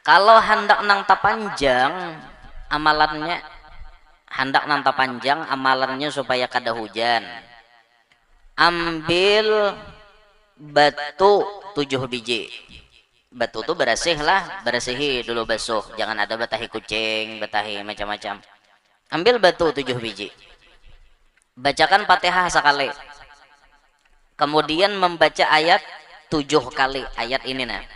Kalau hendak nang panjang amalannya, hendak nang panjang amalannya supaya kada hujan. Ambil batu 7 biji. Batu tuh bersih lah, bersihi dulu basuh. Jangan ada batahi kucing, batahi macam-macam. Ambil batu 7 biji. Bacakan Fatihah sekali. Kemudian membaca ayat 7 kali. Ayat ini nah.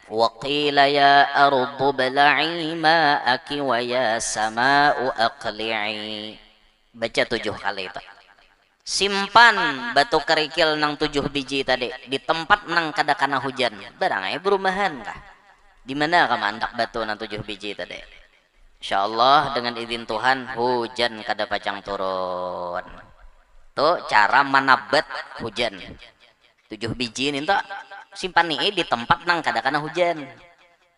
وقيل يا أرض بلعي ماءك ويا سماء أقلعي. Baca 7 kali itu. Simpan batu kerikil nang 7 biji tadi di tempat nang kada kana hujan. Barang berumahan kah? Di mana ka mandak batu nang 7 biji tadi? Insyaallah dengan izin Tuhan hujan kada pacang turun. Tuh cara manabat hujan. 7 biji ini tak simpan nih di tempat nang kada kana hujan.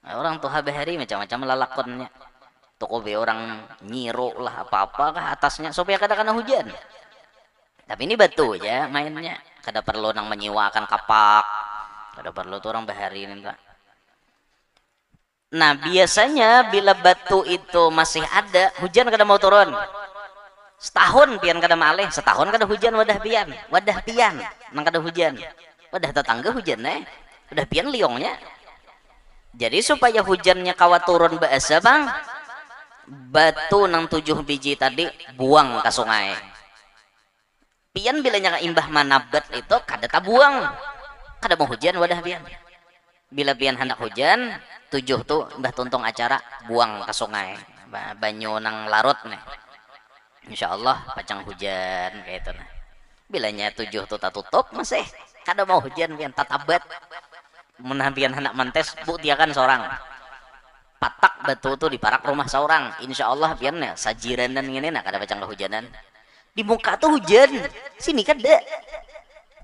Nah, orang tuh habari macam-macam lalakonnya. Toko be orang nyiro lah apa-apa kah atasnya supaya kada kana hujan. Tapi ini batu ya mainnya. Kada perlu nang menyewakan kapak. Kada perlu tuh orang bahari ini tak. Nah biasanya bila batu itu masih ada, hujan kada mau turun. Setahun pian kada malih, setahun kada hujan wadah pian nang kada hujan. Wadah tetangga hujan wadah pian liongnya. Jadi supaya hujannya kawa turun bahasa bang, batu nang 7 biji tadi buang ke sungai. Pian bilanya imbah manabat itu kada tabuang, kada mau hujan wadah pian. Bila pian hendak hujan 7 tuh mbah tuntung acara buang ke sungai, banyu nang larut nih. Insya Allah pacang hujan kayak itu nah. Bilanya 7 tuh tak tutup masih kada mau hujan pian tatabat. Menampian hendak mentes buktiakan seorang patak batu tuh di parak rumah seorang. Insya Allah pian ya sajiran dan ini nak kada pacang kehujanan. Di muka tuh hujan, sini kada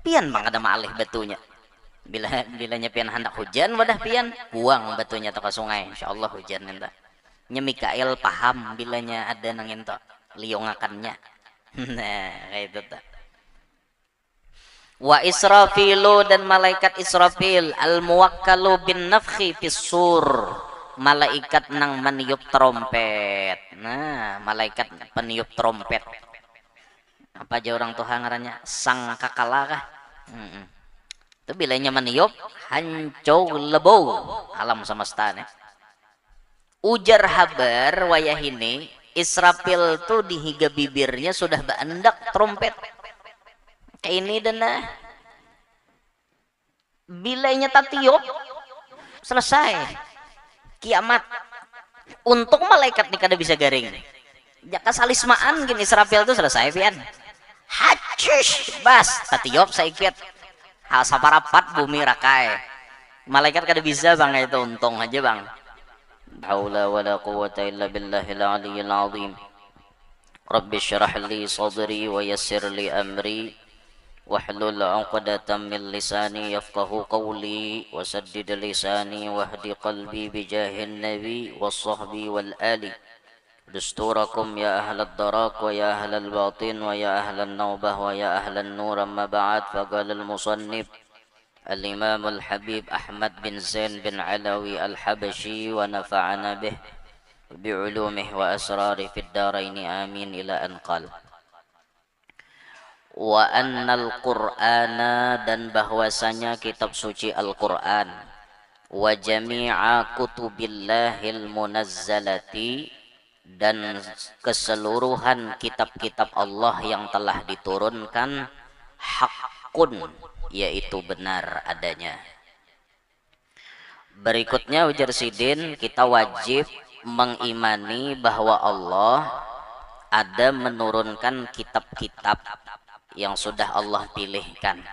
pian bang kada malih batunya. Bilanya pian hendak hujan wadah pian buang batunya ke sungai. Insya Allah hujan enta. Nya Mikael paham bilanya ada nang ento liongakannya. Nah kayak itu tak. Wa Israfilu dan malaikat Israfil al muwakkalu bin nafkhi fis-sur, malaikat nang meniup trompet. Nah malaikat peniup trompet apa aja orang tuh ngarannya sang kakala kah. Itu bilanya meniup hancau lebau alam semesta nih. Ujar habar wayah ini Israfil tuh di higa bibirnya sudah baandak trompet kayak ini dan bilanya tatiup selesai kiamat. Untuk malaikat nih kada bisa garing. Jaka salismaan gini Israfil tuh selesai pian. Hacish bas tatiup saikit. Saparapat bumi rakai. Malaikat kada bisa bang itu untung aja bang. Haula wala quwwata illa billahil aliyyil azim. Rabbi syrah li sadri wa yassir li amri wahlul 'uqdatam min lisani yafqahu qawli wasaddid lisani wahdi qalbi bijahin nabi was-sahbi wal ali. Dusturakum ya ahlad darak wa ya ahlal batin wa ya ahlan nawbah wa ya ahlan nur amma ba'd. Faqala al-musannif al-imam al-habib Ahmad bin Zain bin Alawi al-Habashi wa nafa'ana bih bi'ulumih wa asrari fid daraini amin ila an qala wa annal qur'ana dan bahwasanya kitab suci Al-Qur'an wa jami'a kutubillahil munazzalati dan keseluruhan kitab-kitab Allah yang telah diturunkan hakun yaitu benar adanya. Berikutnya ujar Sidin kita wajib mengimani bahwa Allah ada menurunkan kitab-kitab yang sudah Allah pilihkan.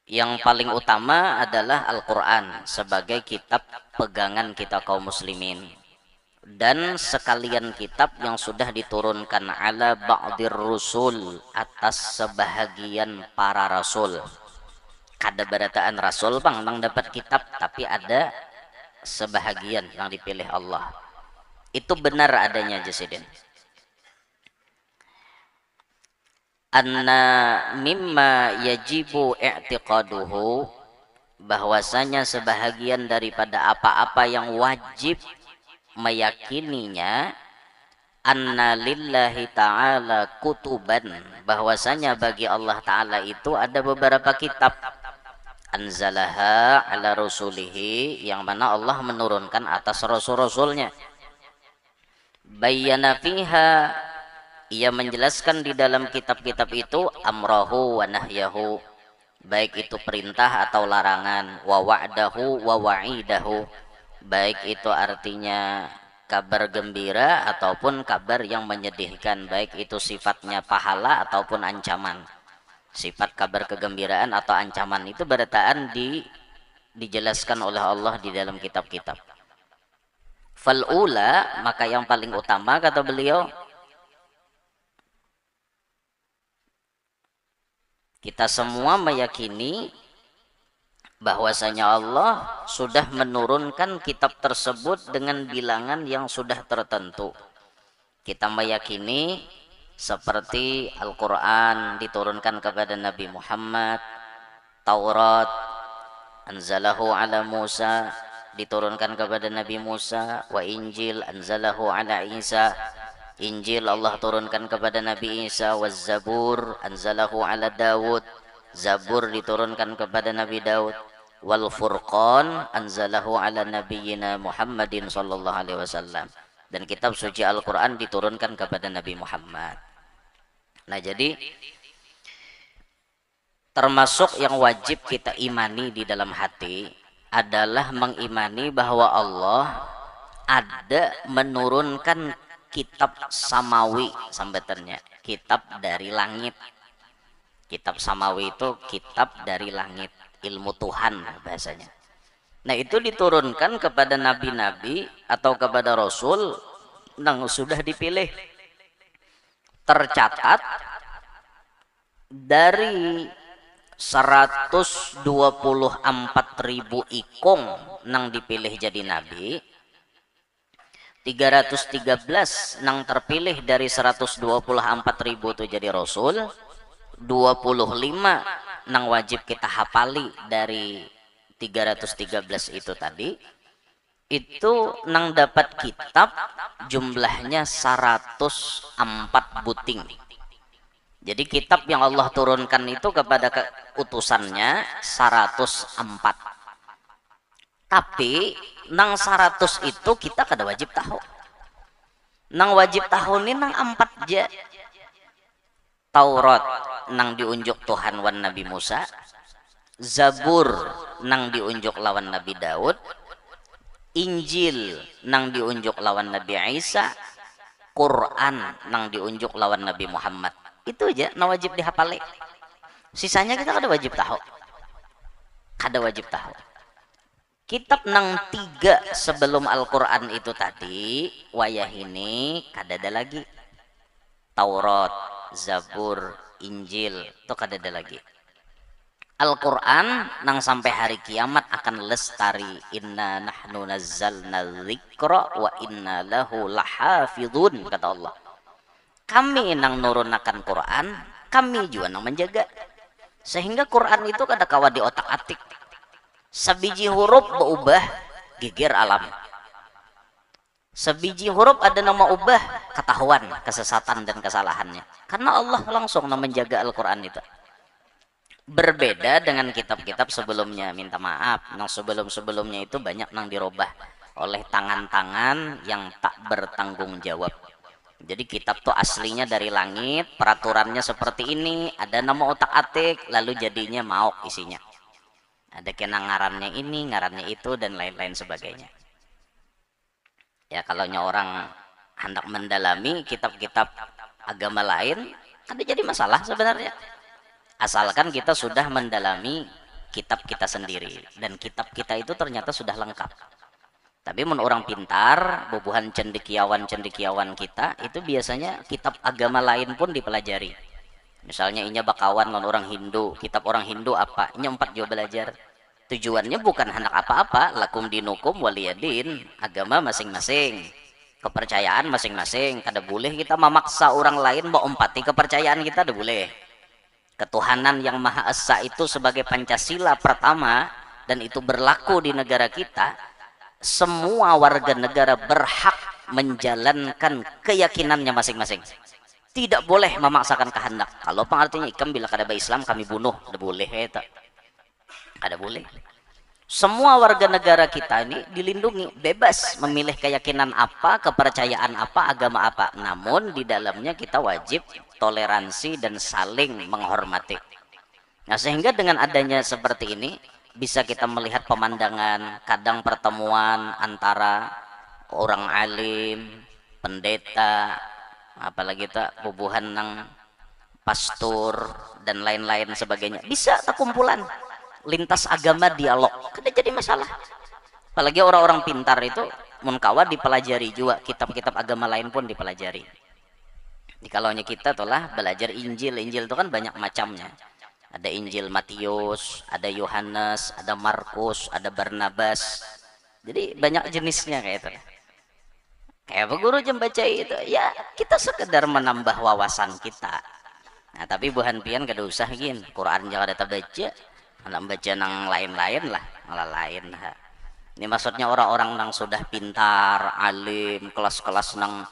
Yang paling utama adalah Al-Quran sebagai kitab pegangan kita kaum muslimin. Dan sekalian kitab yang sudah diturunkan ala ba'dir rusul atas sebahagian para rasul. Kada berataan rasul bang dapat kitab tapi ada sebahagian yang dipilih Allah. Itu benar adanya Jasidin. Anna mimma yajibu i'tiqaduhu bahwasanya sebahagian daripada apa-apa yang wajib meyakininya, anna lillahi ta'ala kutuban, bahwasanya bagi Allah Ta'ala itu ada beberapa kitab, anzalaha ala rusulihi, yang mana Allah menurunkan atas rasul-rasulnya, bayyana fiha, ia menjelaskan di dalam kitab-kitab itu, amrahu wa nahyahu, baik itu perintah atau larangan, wa wa'dahu wa wa'idahu, baik itu artinya kabar gembira ataupun kabar yang menyedihkan, baik itu sifatnya pahala ataupun ancaman. Sifat kabar kegembiraan atau ancaman itu berataan dijelaskan oleh Allah di dalam kitab-kitab. Fal'ula, maka yang paling utama kata beliau, kita semua meyakini bahwasanya Allah sudah menurunkan kitab tersebut dengan bilangan yang sudah tertentu. Kita meyakini seperti Al-Quran diturunkan kepada Nabi Muhammad, Taurat anzalahu ala Musa diturunkan kepada Nabi Musa, wa Injil anzalahu ala Isa, Injil Allah turunkan kepada Nabi Isa, wa Zabur anzalahu ala Dawud, Zabur diturunkan kepada Nabi Daud, wal Furqan anzalahu ala nabiyyina Muhammadin sallallahu alaihi wasallam, dan kitab suci Al-Quran diturunkan kepada Nabi Muhammad. Nah, jadi termasuk yang wajib kita imani di dalam hati adalah mengimani bahwa Allah ada menurunkan kitab samawi, sambetannya kitab dari langit. Kitab samawi itu kitab dari langit, ilmu Tuhan bahasanya. Nah, itu diturunkan kepada nabi-nabi atau kepada rasul yang sudah dipilih, tercatat dari 124.000 ikong nang dipilih jadi nabi, 313 nang terpilih dari 124.000 itu jadi rasul, 25 nang wajib kita hafali dari 313 itu tadi, itu nang dapat kitab jumlahnya 104 buting. Jadi kitab yang Allah turunkan itu kepada utusannya 104. Tapi nang 100 itu kita kada wajib tahu. Nang wajib tahu ini nang 4 aja. Taurat nang diunjuk Tuhan wan Nabi Musa, Zabur nang diunjuk lawan Nabi Daud, Injil nang diunjuk lawan Nabi Isa, Quran nang diunjuk lawan Nabi Muhammad. Itu aja nang wajib dihafali. Sisanya kita kada wajib tahu. Kada wajib tahu. Kitab nang 3 sebelum Al-Quran itu tadi, wayah ini kada ada lagi. Taurat, Zabur, Injil itu kada ada lagi. Al-Quran nang sampai hari kiamat akan lestari. Inna nahnu nazzalna dzikra wa inna lahu lahafidhun, kata Allah. Kami nang nurunakan Quran, kami juga nang menjaga. Sehingga Quran itu kada kawa di otak-atik. Sebiji huruf berubah geger alam. Sebiji huruf ada nama ubah ketahuan kesesatan dan kesalahannya. Karena Allah langsung nang menjaga Al-Quran itu. Berbeda dengan kitab-kitab sebelumnya, minta maaf, nang sebelum-sebelumnya itu banyak nang dirubah oleh tangan-tangan yang tak bertanggung jawab. Jadi kitab tuh aslinya dari langit, peraturannya seperti ini, ada nama otak-atik, lalu jadinya maok isinya. Ada kena ngarannya ini, ngarannya itu, dan lain-lain sebagainya. Ya, kalau orang hendak mendalami kitab-kitab agama lain, ada jadi masalah sebenarnya. Asalkan kita sudah mendalami kitab kita sendiri, dan kitab kita itu ternyata sudah lengkap. Tapi menurut orang pintar, bubuhan cendekiawan kita itu biasanya kitab agama lain pun dipelajari. Misalnya inya bakawan lawan orang Hindu, kitab orang Hindu apa? Inya 4 juga belajar. Tujuannya bukan hendak apa-apa, lakum dinukum waliyadin, agama masing-masing, kepercayaan masing-masing. Kada boleh kita memaksa orang lain mau empati kepercayaan kita, kada boleh. Ketuhanan yang Maha Esa itu sebagai Pancasila pertama dan itu berlaku di negara kita, semua warga negara berhak menjalankan keyakinannya masing-masing. Tidak boleh memaksakan kehendak. Kalau pengertiannya ikam bila kada Islam kami bunuh, kada boleh eta. Kada boleh. Semua warga negara kita ini dilindungi, bebas memilih keyakinan apa, kepercayaan apa, agama apa. Namun di dalamnya kita wajib toleransi dan saling menghormati. Nah, sehingga dengan adanya seperti ini bisa kita melihat pemandangan kadang pertemuan antara orang alim, pendeta, apalagi tak bubuhan nang pastor dan lain-lain sebagainya. Bisa tak kumpulan lintas agama dialog, kada jadi masalah. Apalagi orang-orang pintar itu munkawa dipelajari juga, kitab-kitab agama lain pun dipelajari. Di kalaunya kita tolah belajar Injil itu kan banyak macamnya. Ada Injil Matius, ada Yohanes, ada Markus, ada Barnabas. Jadi banyak jenisnya kayak itu. Kayak apa guru jam baca itu? Ya kita sekedar menambah wawasan kita. Nah tapi buhan pian kada usah gin, Quran jangan ada baca. Malah baca nang lain-lain lah, malah lain lah. Ini maksudnya orang-orang nang sudah pintar, alim, kelas-kelas nang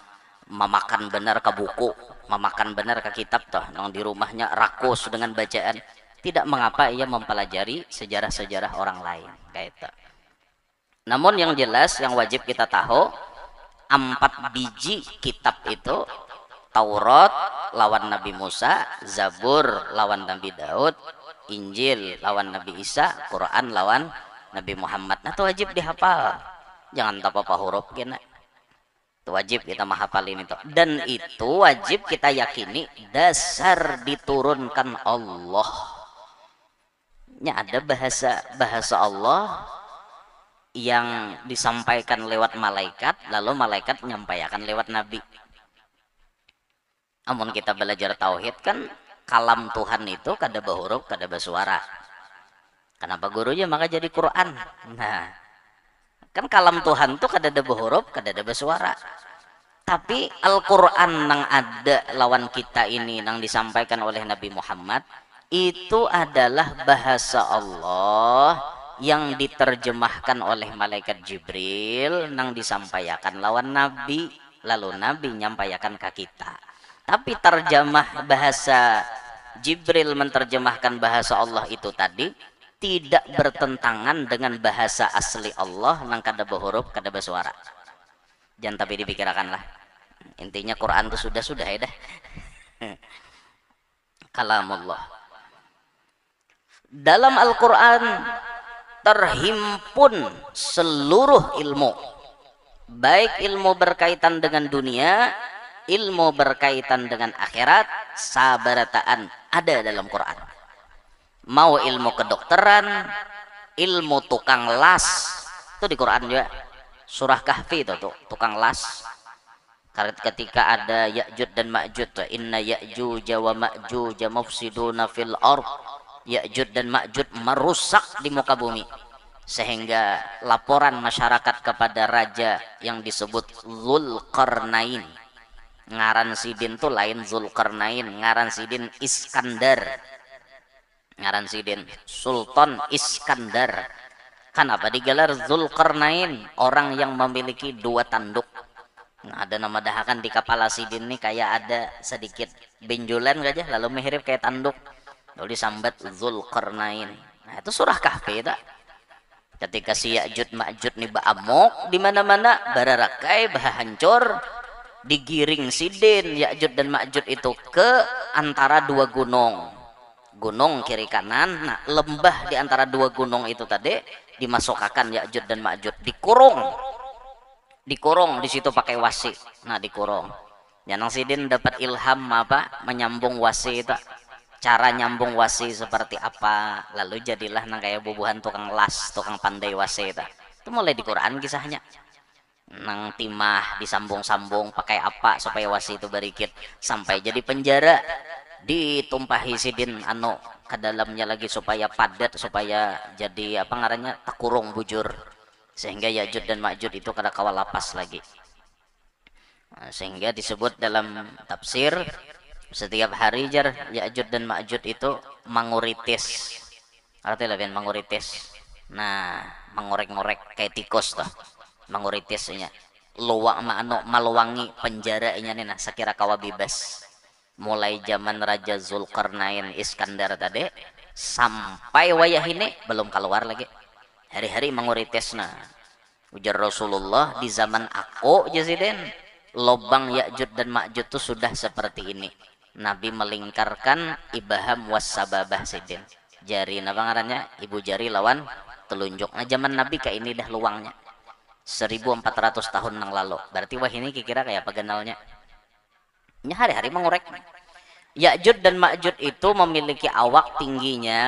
memakan benar ke buku, memakan benar ke kitab toh, nang di rumahnya rakus dengan bacaan. Tidak mengapa ia mempelajari sejarah-sejarah orang lain kayak itu. Namun yang jelas yang wajib kita tahu, 4 biji kitab itu, Taurat lawan Nabi Musa, Zabur lawan Nabi Daud, Injil lawan Nabi Isa, Quran lawan Nabi Muhammad. Nah itu wajib dihafal, jangan tak apa huruf kena. Itu wajib kita menghafalin itu, dan itu wajib kita yakini dasar diturunkan Allah. Nya ada bahasa Allah yang disampaikan lewat malaikat, lalu malaikat menyampaikan lewat nabi. Amun kita belajar tauhid kan kalam Tuhan itu kada bahuruf, kada bersuara. Kenapa gurunya maka jadi Quran? Nah, kan kalam Tuhan tuh kada ada bahuruf, kada ada bersuara. Tapi Al-Quran nang ada lawan kita ini nang disampaikan oleh Nabi Muhammad itu adalah bahasa Allah yang diterjemahkan oleh malaikat Jibril nang disampaikan lawan Nabi, lalu Nabi nyampaikan ke kita. Tapi terjemah bahasa Jibril menerjemahkan bahasa Allah itu tadi tidak bertentangan dengan bahasa asli Allah nang kada bahuruf, kada bersuara. Jangan tapi dipikirkanlah. Intinya Quran itu sudah ya dah. Kalamullah. Dalam Al-Quran terhimpun seluruh ilmu, baik ilmu berkaitan dengan dunia, ilmu berkaitan dengan akhirat, sabarataan ada dalam Quran. Mau ilmu kedokteran, ilmu tukang las, itu di Quran juga. Surah Kahfi itu tuh tukang las. Ketika ada Ya'juj dan Ma'juj, inna Ya'juj wa Ma'juj mufsiduna fil ard. Ya'juj dan Ma'juj merusak di muka bumi. Sehingga laporan masyarakat kepada raja yang disebut Zulkarnain. Ngaran sidin tuh lain Zulkarnain, ngaran sidin Iskandar. Ngaran sidin Sultan Iskandar. Kenapa digelar Zulkarnain? Orang yang memiliki 2 tanduk. Nah, ada nama dahakan di kepala sidin nih kayak ada sedikit benjolan aja, lalu mirip kayak tanduk. Lalu disambat Zulkarnain. Nah, itu surah Kahfi itu. Ketika si Ya'juj Ma'juj nih ba'amok di mana-mana, bararakai bah hancur, digiring sidin Ya'juj dan Ma'juj itu ke antara 2 gunung. Gunung kiri kanan, nah lembah di antara 2 gunung itu tadi dimasukkan Ya'juj dan Ma'juj, dikurung di situ pakai wasi. Nah dikurung. Janang sidin dapat ilham apa menyambung wasi itu. Cara nyambung wasi seperti apa, lalu jadilah nang kayak bubuhan tukang las, tukang pandai wasi itu. Itu mulai di Quran kisahnya. Nang timah disambung-sambung pakai apa supaya wasi itu berikit sampai jadi penjara, ditumpahi sidin anu ke dalamnya lagi supaya padat, supaya jadi apa ngarannya takurung bujur, sehingga Ya'juj dan Ma'juj itu kada kawal lapas lagi. Nah, sehingga disebut dalam tafsir setiap hari jar Ya'juj dan Ma'juj itu manguritis. Artinya lebih manguritis. Nah, mengorek-ngorek kayak tikus tuh, menguritisnya. Luwak maano maluwangi penjara nya nih nah sakira kawa bebas. Mulai zaman Raja Zulkarnain Iskandar tadi sampai wayah ini belum keluar lagi. Hari-hari menguritis nah. Ujar Rasulullah di zaman aku jasiden lobang Ya'jud dan Ma'jud itu sudah seperti ini. Nabi melingkarkan ibaham wassababah sidin. Jari apa ngarannya? Ibu jari lawan telunjuk. Nah zaman Nabi kayak ini dah luangnya. 1400 tahun yang lalu. Berarti wah ini kira kayak apa kenalnya? Ini hari-hari mengorek. Ya'jud dan Ma'jud itu memiliki awak tingginya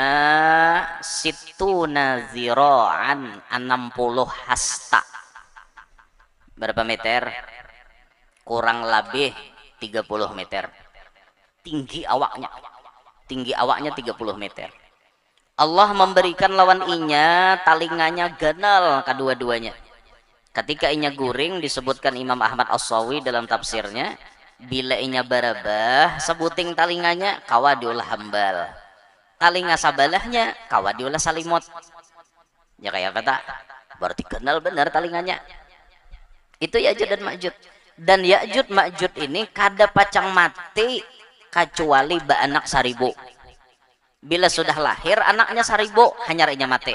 situna zira'an 60 hasta. Berapa meter? Kurang lebih 30 meter. Tinggi awaknya. Tinggi awaknya 30 meter. Allah memberikan lawan inya talinganya ganal kedua-duanya. Ketika inya guring disebutkan Imam Ahmad As-Sawi dalam tafsirnya, bila inya barabah sebuting talinganya kawa diulah hambal. Talinga sabalahnya kawa diulah salimot. Ya kayak apa tak? Berarti ganal benar talinganya. Itu Ya'jud dan Ma'jud. Dan Ya'jud Ma'jud ini kada pacang mati kecuali ba anak saribu. Bila sudah lahir anaknya saribu hanya inya mati.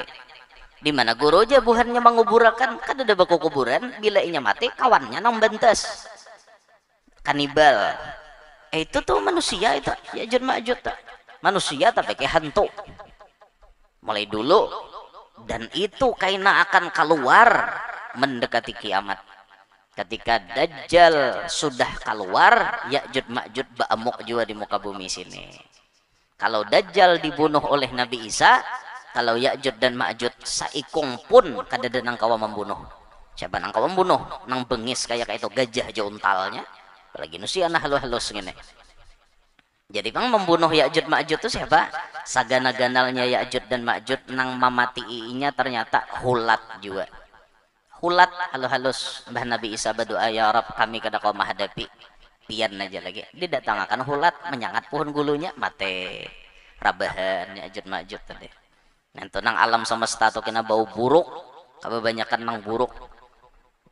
Di mana guru aja buhannya menguburakan kada ada baku kuburan bila inya mati kawannya nang bentes. Kanibal. Itu tuh manusia itu Ya'jud Ma'jud tuh. Manusia tapi kayak hantu. Mulai dulu dan itu kaina akan keluar mendekati kiamat. Ketika Dajjal sudah keluar, Ya'jud Ma'jud ba'amuk juga di muka bumi sini. Kalau Dajjal dibunuh oleh Nabi Isa, kalau Ya'jud dan Ma'jud saikung pun kada nang kawa membunuh. Siapa nang kawa membunuh? Nang bengis kayak itu gajah aja untalnya. Apalagi nusia nah halus-halus gini. Jadi bang membunuh Ya'jud Ma'jud itu siapa? Sagana-ganalnya Ya'jud dan Ma'jud nang mamatiinya ternyata hulat juga. Hulat halus-halus Mbah Nabi Isa berdoa ya Rab kami kada kau menghadapi pian aja lagi didatangkan hulat menyangat pohon gulunya mate rabahan Ya'jud Ma'jud tadi. Nanti nang alam semesta tuh kena bau buruk kebanyakan nang buruk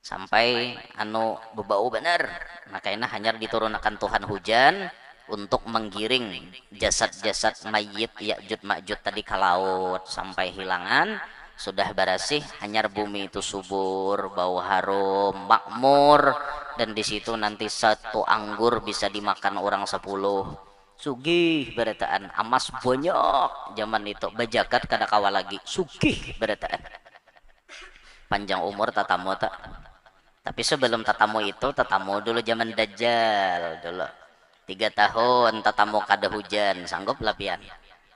sampai anu bebau bener makanya hanya diturunkan Tuhan hujan untuk menggiring jasad-jasad mayit Ya'jud Ma'jud tadi ke laut sampai hilangan. Sudah barasih hanyar bumi itu subur, bau harum, makmur, dan di situ nanti satu anggur bisa dimakan orang 10. Sugih berataan, amas banyak zaman itu, bajakat kada kawa lagi, sugih berataan. Panjang umur tatamu tak. Tapi sebelum tatamu itu, tatamu dulu zaman Dajjal dulu. 3 tahun tatamu kada hujan, sanggup lapian.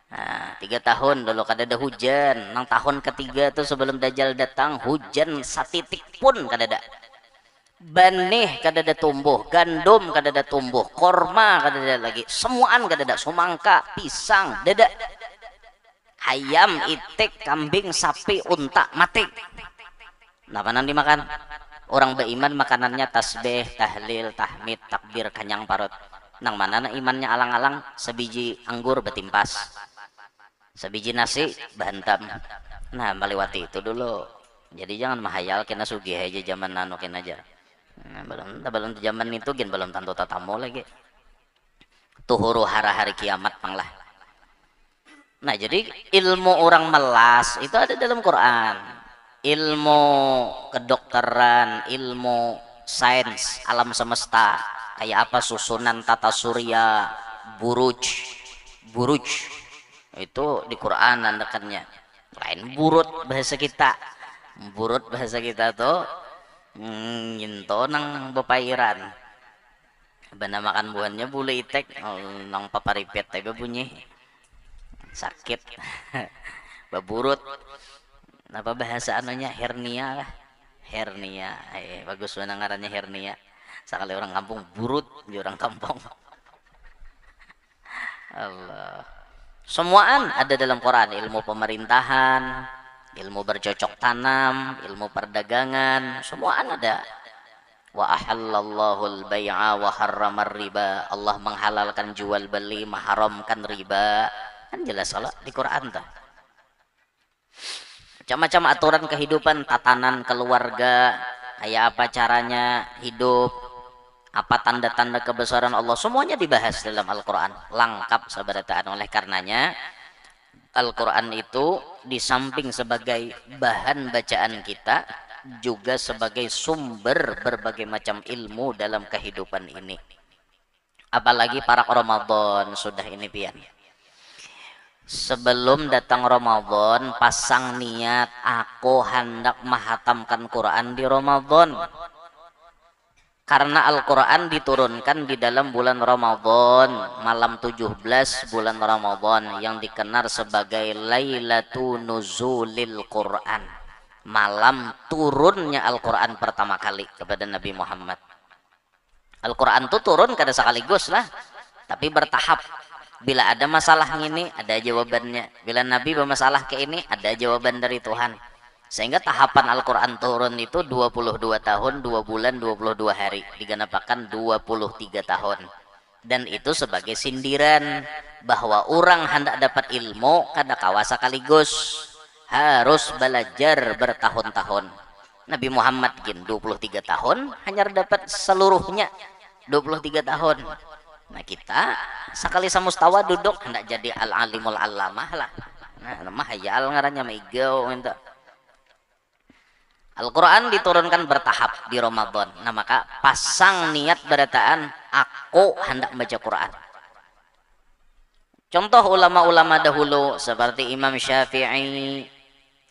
Nah, 3 tahun dulu kada ada hujan. Nang tahun ketiga tuh sebelum Dajjal datang hujan satitik pun kada ada. Benih kada ada tumbuh, gandum kada ada tumbuh, korma kada ada lagi, semuaan kada ada, semangka, pisang, dada. Ayam, itik, kambing, sapi, unta mati. Nah, panan dimakan? Orang beriman makanannya tasbih, tahlil, tahmid, takbir, kanyang parut. Nang mana na imannya alang-alang sebiji anggur betimpas. Sebiji nasi bantam. Nah melewati itu dulu. Jadi jangan mahayal kena sugih aja zaman nanukin aja. Nah, belum zaman itu gen belum tentu tatamu lagi. Tuhuru hari kiamat panglah. Nah jadi ilmu orang melas itu ada dalam Quran. Ilmu kedokteran, ilmu sains alam semesta kayak apa susunan tata surya, buruj itu di Quran nandakannya. Lain burut bahasa kita tuh nginto nang bepairan bana makan buahnya bule itek nang paparipet tega bunyi sakit baburut apa bahasa anunya hernia bagus mana ngarannya hernia sekali orang kampung burut di orang kampung. Allah semuaan ada dalam Quran, ilmu pemerintahan, ilmu bercocok tanam, ilmu perdagangan, semuaan ada. Wa ahallallahu al-bai'a wa harramar riba. Allah menghalalkan jual beli, mengharamkan riba. Kan jelas salah di Quran tuh. macam-macam aturan kehidupan, tatanan keluarga, kayak apa caranya hidup, apa tanda-tanda kebesaran Allah, semuanya dibahas dalam Al-Quran lengkap sabarataan. Oleh karenanya Al-Quran itu di samping sebagai bahan bacaan kita juga sebagai sumber berbagai macam ilmu dalam kehidupan ini. Apalagi para Ramadan sudah ini pian. Sebelum datang Ramadan, pasang niat aku hendak menghatamkan Quran di Ramadan. Karena Al-Quran diturunkan di dalam bulan Ramadan, malam 17 bulan Ramadan yang dikenal sebagai Lailatul Nuzulil Quran, malam turunnya Al-Quran pertama kali kepada Nabi Muhammad. Al-Quran itu turun kada sekaligus lah, tapi bertahap. Bila ada masalah ini, ada jawabannya. Bila Nabi bermasalah ke ini, ada jawaban dari Tuhan. Sehingga tahapan Al-Quran turun itu 22 tahun, 2 bulan, 22 hari. Digenapkan 23 tahun. Dan itu sebagai sindiran bahwa orang hendak dapat ilmu kada kawa sekaligus. Harus belajar bertahun-tahun. Nabi Muhammad gin 23 tahun, hanya dapat seluruhnya 23 tahun. Nah kita sekali samustawa duduk hendak jadi al-alimul alamah lah. Nah mah hayal ngarannya maigau minta. Al-Quran diturunkan bertahap di Ramadan. Nah maka pasang niat berataan aku hendak baca Quran. Contoh ulama-ulama dahulu seperti Imam Syafi'i,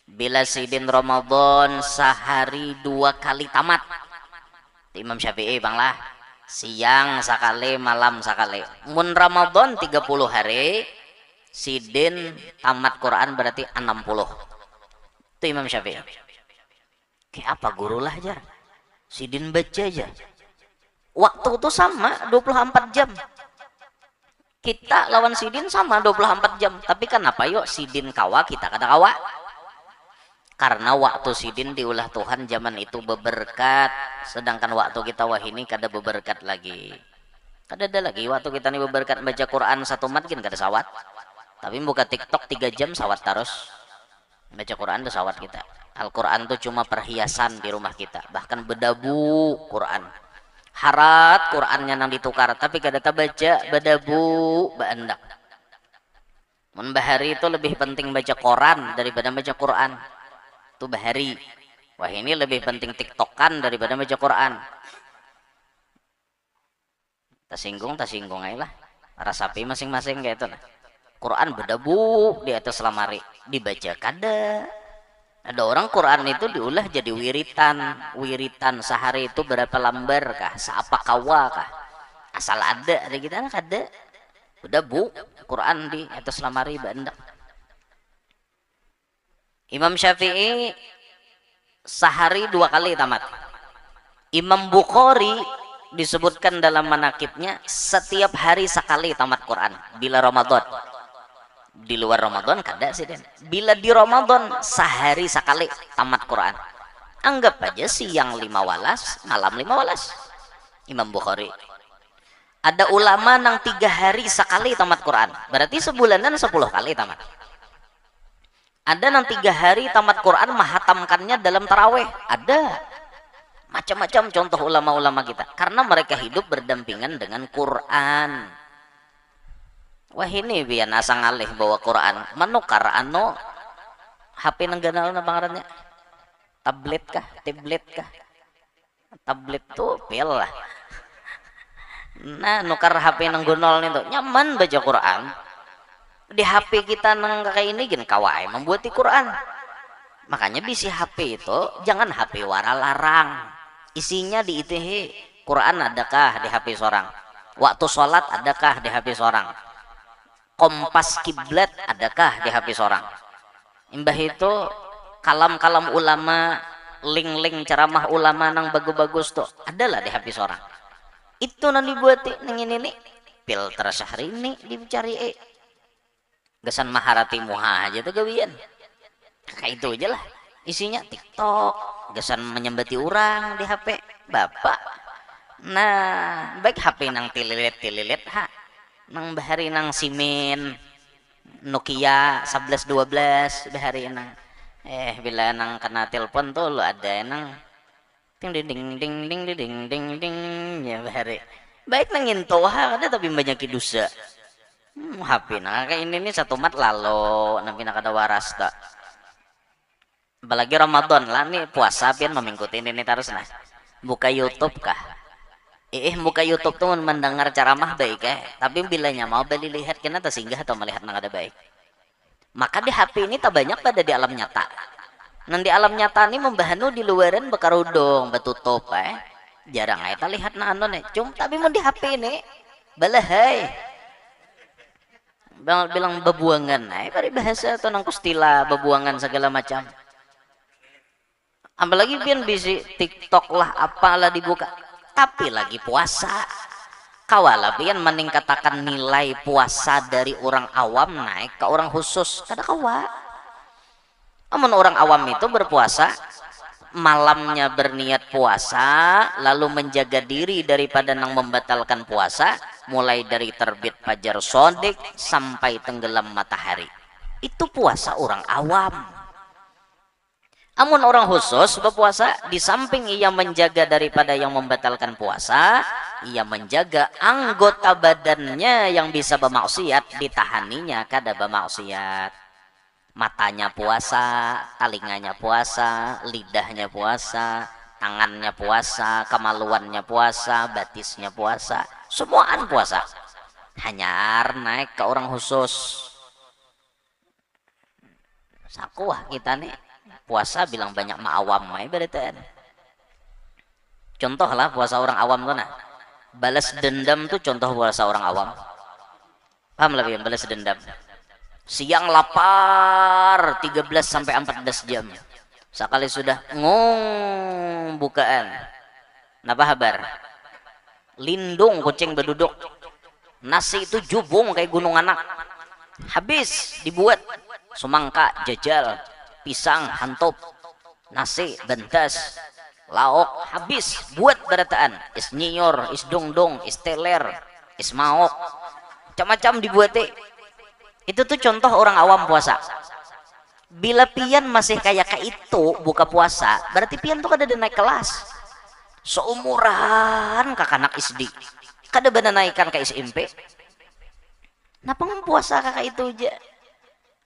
bila sidin Ramadan sehari 2 kali tamat. Imam Syafi'i banglah, siang sekali, malam sekali. Mun Ramadan 30 hari, sidin tamat Quran berarti 60. Itu Imam Syafi'i. Kayak apa guru lah aja, sidin baca aja. Waktu itu sama 24 jam. Kita lawan sidin sama 24 jam. Tapi kenapa yuk sidin kawa kita kada kawa? Karena waktu sidin diulah Tuhan zaman itu beberkat, sedangkan waktu kita wah ini kada beberkat lagi. Kada ada lagi waktu kita nih beberkat baca Quran 1 matkin kada sawat. Tapi buka TikTok 3 jam sawat terus. Baca Quran itu sawat kita. Al-Quran itu cuma perhiasan di rumah kita. Bahkan bedabu Quran. Harat Qurannya nang ditukar. Tapi kada baca bedabu baandak. Mun bahari itu lebih penting baca Quran daripada baca Quran. Itu bahari. Wah ini lebih penting TikTokan daripada baca Quran. Tersinggung aja lah. Rasapi masing-masing kayak itu lah. Quran bedabu di atas lemari. Dibaca kada. Ada orang Quran itu diulah jadi wiritan sehari itu berapa lembar kah, seapa kawa kah, asal ada kita nak ada, udah bu Quran di atas lemari bandak. Imam Syafi'i sehari 2 kali tamat. Imam Bukhari disebutkan dalam manakibnya setiap hari sekali tamat Quran bila Ramadan. Di luar Ramadan kada sih den. Bila di Ramadan sehari sekali tamat Quran. Anggap aja siang 5 walas, malam 5 walas. Imam Bukhari. Ada ulama nang 3 hari sekali tamat Quran. Berarti sebulanan 10 kali tamat. Ada nang 3 hari tamat Quran menghatamkannya dalam taraweh. Ada. Macam-macam contoh ulama-ulama kita. Karena mereka hidup berdampingan dengan Quran. Wah ini biar asang alih bawa Quran menukar HP nengganal na pangarannya tablet kah tablet tuh pil lah. Nah nukar HP nenggonol itu nyaman baca Quran di HP kita neng kayak ini gini kawai membuat di Quran. Makanya bisi HP itu jangan HP wara larang, isinya di ITH Quran adakah di HP seorang, waktu sholat adakah di HP seorang, kompas kiblat adakah di HP seorang. Imbah itu kalam-kalam ulama, link-link ceramah ulama nang bagus-bagus tuh adalah di HP seorang. Itu nang dibuat ning ini filter sehari ini dicari gesan maharati muha aja tuh gawian. Kayak itu aja lah isinya TikTok, gesan menyembati orang di HP bapak. Nah baik HP nang tililit ha nang bahari nang simin Nokia 1112 bahari nang Bila nang kena telepon tuh lu ada nang ding ding ding ding ding ding ding ding ya bare baik nangin toha ada tapi banyak dosa. HP nah kayak ini nih satu mat lalu nabi nak ada waras tak apalagi Ramadan lah nih puasa pian memengikuti ini terus nah buka YouTube kah buka YouTube tuh mendengar ceramah baik tapi bilanya mau beli lihat kena tak singgah atau melihat nang ada baik maka di HP ini tak banyak pada di alam nyata nanti alam nyata ini membahanu di luaran bekarudung betutup jarang kita lihat na anu nih tapi mau di HP ini balahai bilang bebuangan bari bahasa atau nang kustila bebuangan segala macam apalagi pian bisi TikTok lah apalah dibuka tapi lagi puasa kawala pian meningkatkan nilai puasa dari orang awam naik ke orang khusus kada kawa amun orang awam itu berpuasa malamnya berniat puasa lalu menjaga diri daripada nang membatalkan puasa mulai dari terbit fajar shodiq sampai tenggelam matahari itu puasa orang awam. Amun orang khusus berpuasa di samping ia menjaga daripada yang membatalkan puasa ia menjaga anggota badannya yang bisa bermaksiat ditahaninya kada bermaksiat matanya puasa telinganya puasa lidahnya puasa tangannya puasa kemaluannya puasa batisnya puasa semuaan puasa hanya naik ke orang khusus sakuah kita nih puasa bilang banyak ma'awam berarti contoh lah puasa orang awam tuh nah balas dendam tuh contoh puasa orang awam paham lebih balas dendam siang lapar 13 sampai 14 jam sekali sudah bukaan napa habar lindung kucing berduduk nasi itu jubung kayak gunung anak habis dibuat semangka jajal pisang hantop nasi bentas lauk habis buat berataan is nyior is dongdong is teler is maok macam-macam dibuat itu tuh contoh orang awam puasa bila pian masih kayak itu buka puasa berarti pian tuh kada naik kelas seumuran kakak anak SD kada benar naikkan ke SMP napa puasa kakak itu aja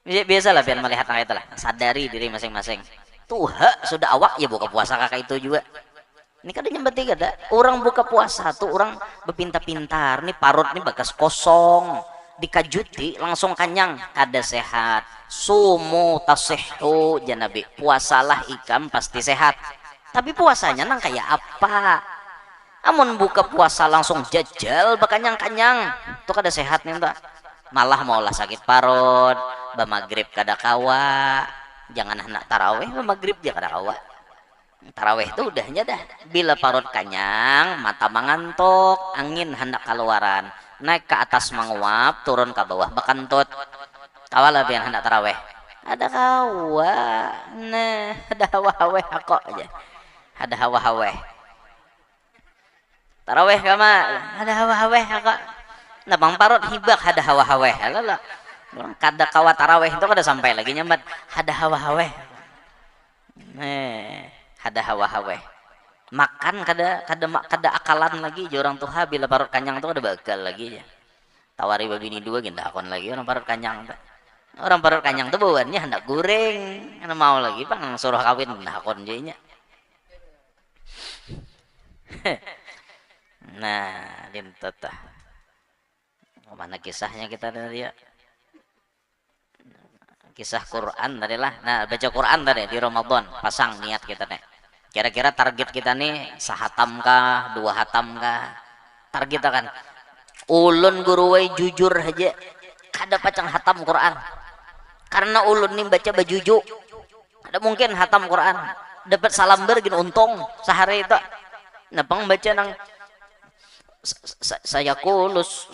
biasalah pian melihat kakak itu lah sadari diri masing-masing tuh sudah awak ya buka puasa kakak itu juga ini kada nyembeti kada orang buka puasa tuh orang berpintar-pintar nih parut nih bagas kosong dikajuti langsung kanyang kada sehat sumu tasihhu janabi puasalah ikam pasti sehat tapi puasanya nang kayak apa amun buka puasa langsung jajal bakanyang-kanyang tuh kada sehat nih tak malah maulah sakit parut bamagrib kada kawa jangan hendak taraweh bamagrib dia kada kawa taraweh itu udahnya dah bila parut kanyang mata mengantuk angin hendak keluaran naik ke atas menguap turun ke bawah bakantut kawalah biar hendak taraweh ada kawa nah ada hawa-haweh aku aja ada hawa-haweh taraweh kama ada hawa-haweh aku nah bang parut hibak ada hawa-haweh lala kada kawa taraweh itu kada sampai lagi nyambat ada hawa-haweh ada hawa-haweh makan kada akalan lagi orang tuha bila parut kanyang tuh ada bakal lagi ya tawari babini dua ginda akon lagi orang parut kanyang tuh bawaannya hendak goreng karena mau lagi pang suruh kawin ginda akon jadinya nah lintot tah mana kisahnya kita tadi ya kisah Quran tadi lah nah baca Quran tadi di Ramadan pasang niat kita nih kira-kira target kita nih sahatam kah 2 hatam kah target kan ulun guruwai jujur aja kada pacang hatam Quran karena ulun nih baca bajuju ada mungkin hatam Quran dapat salam bergin untung sehari itu napang baca nang saya kulus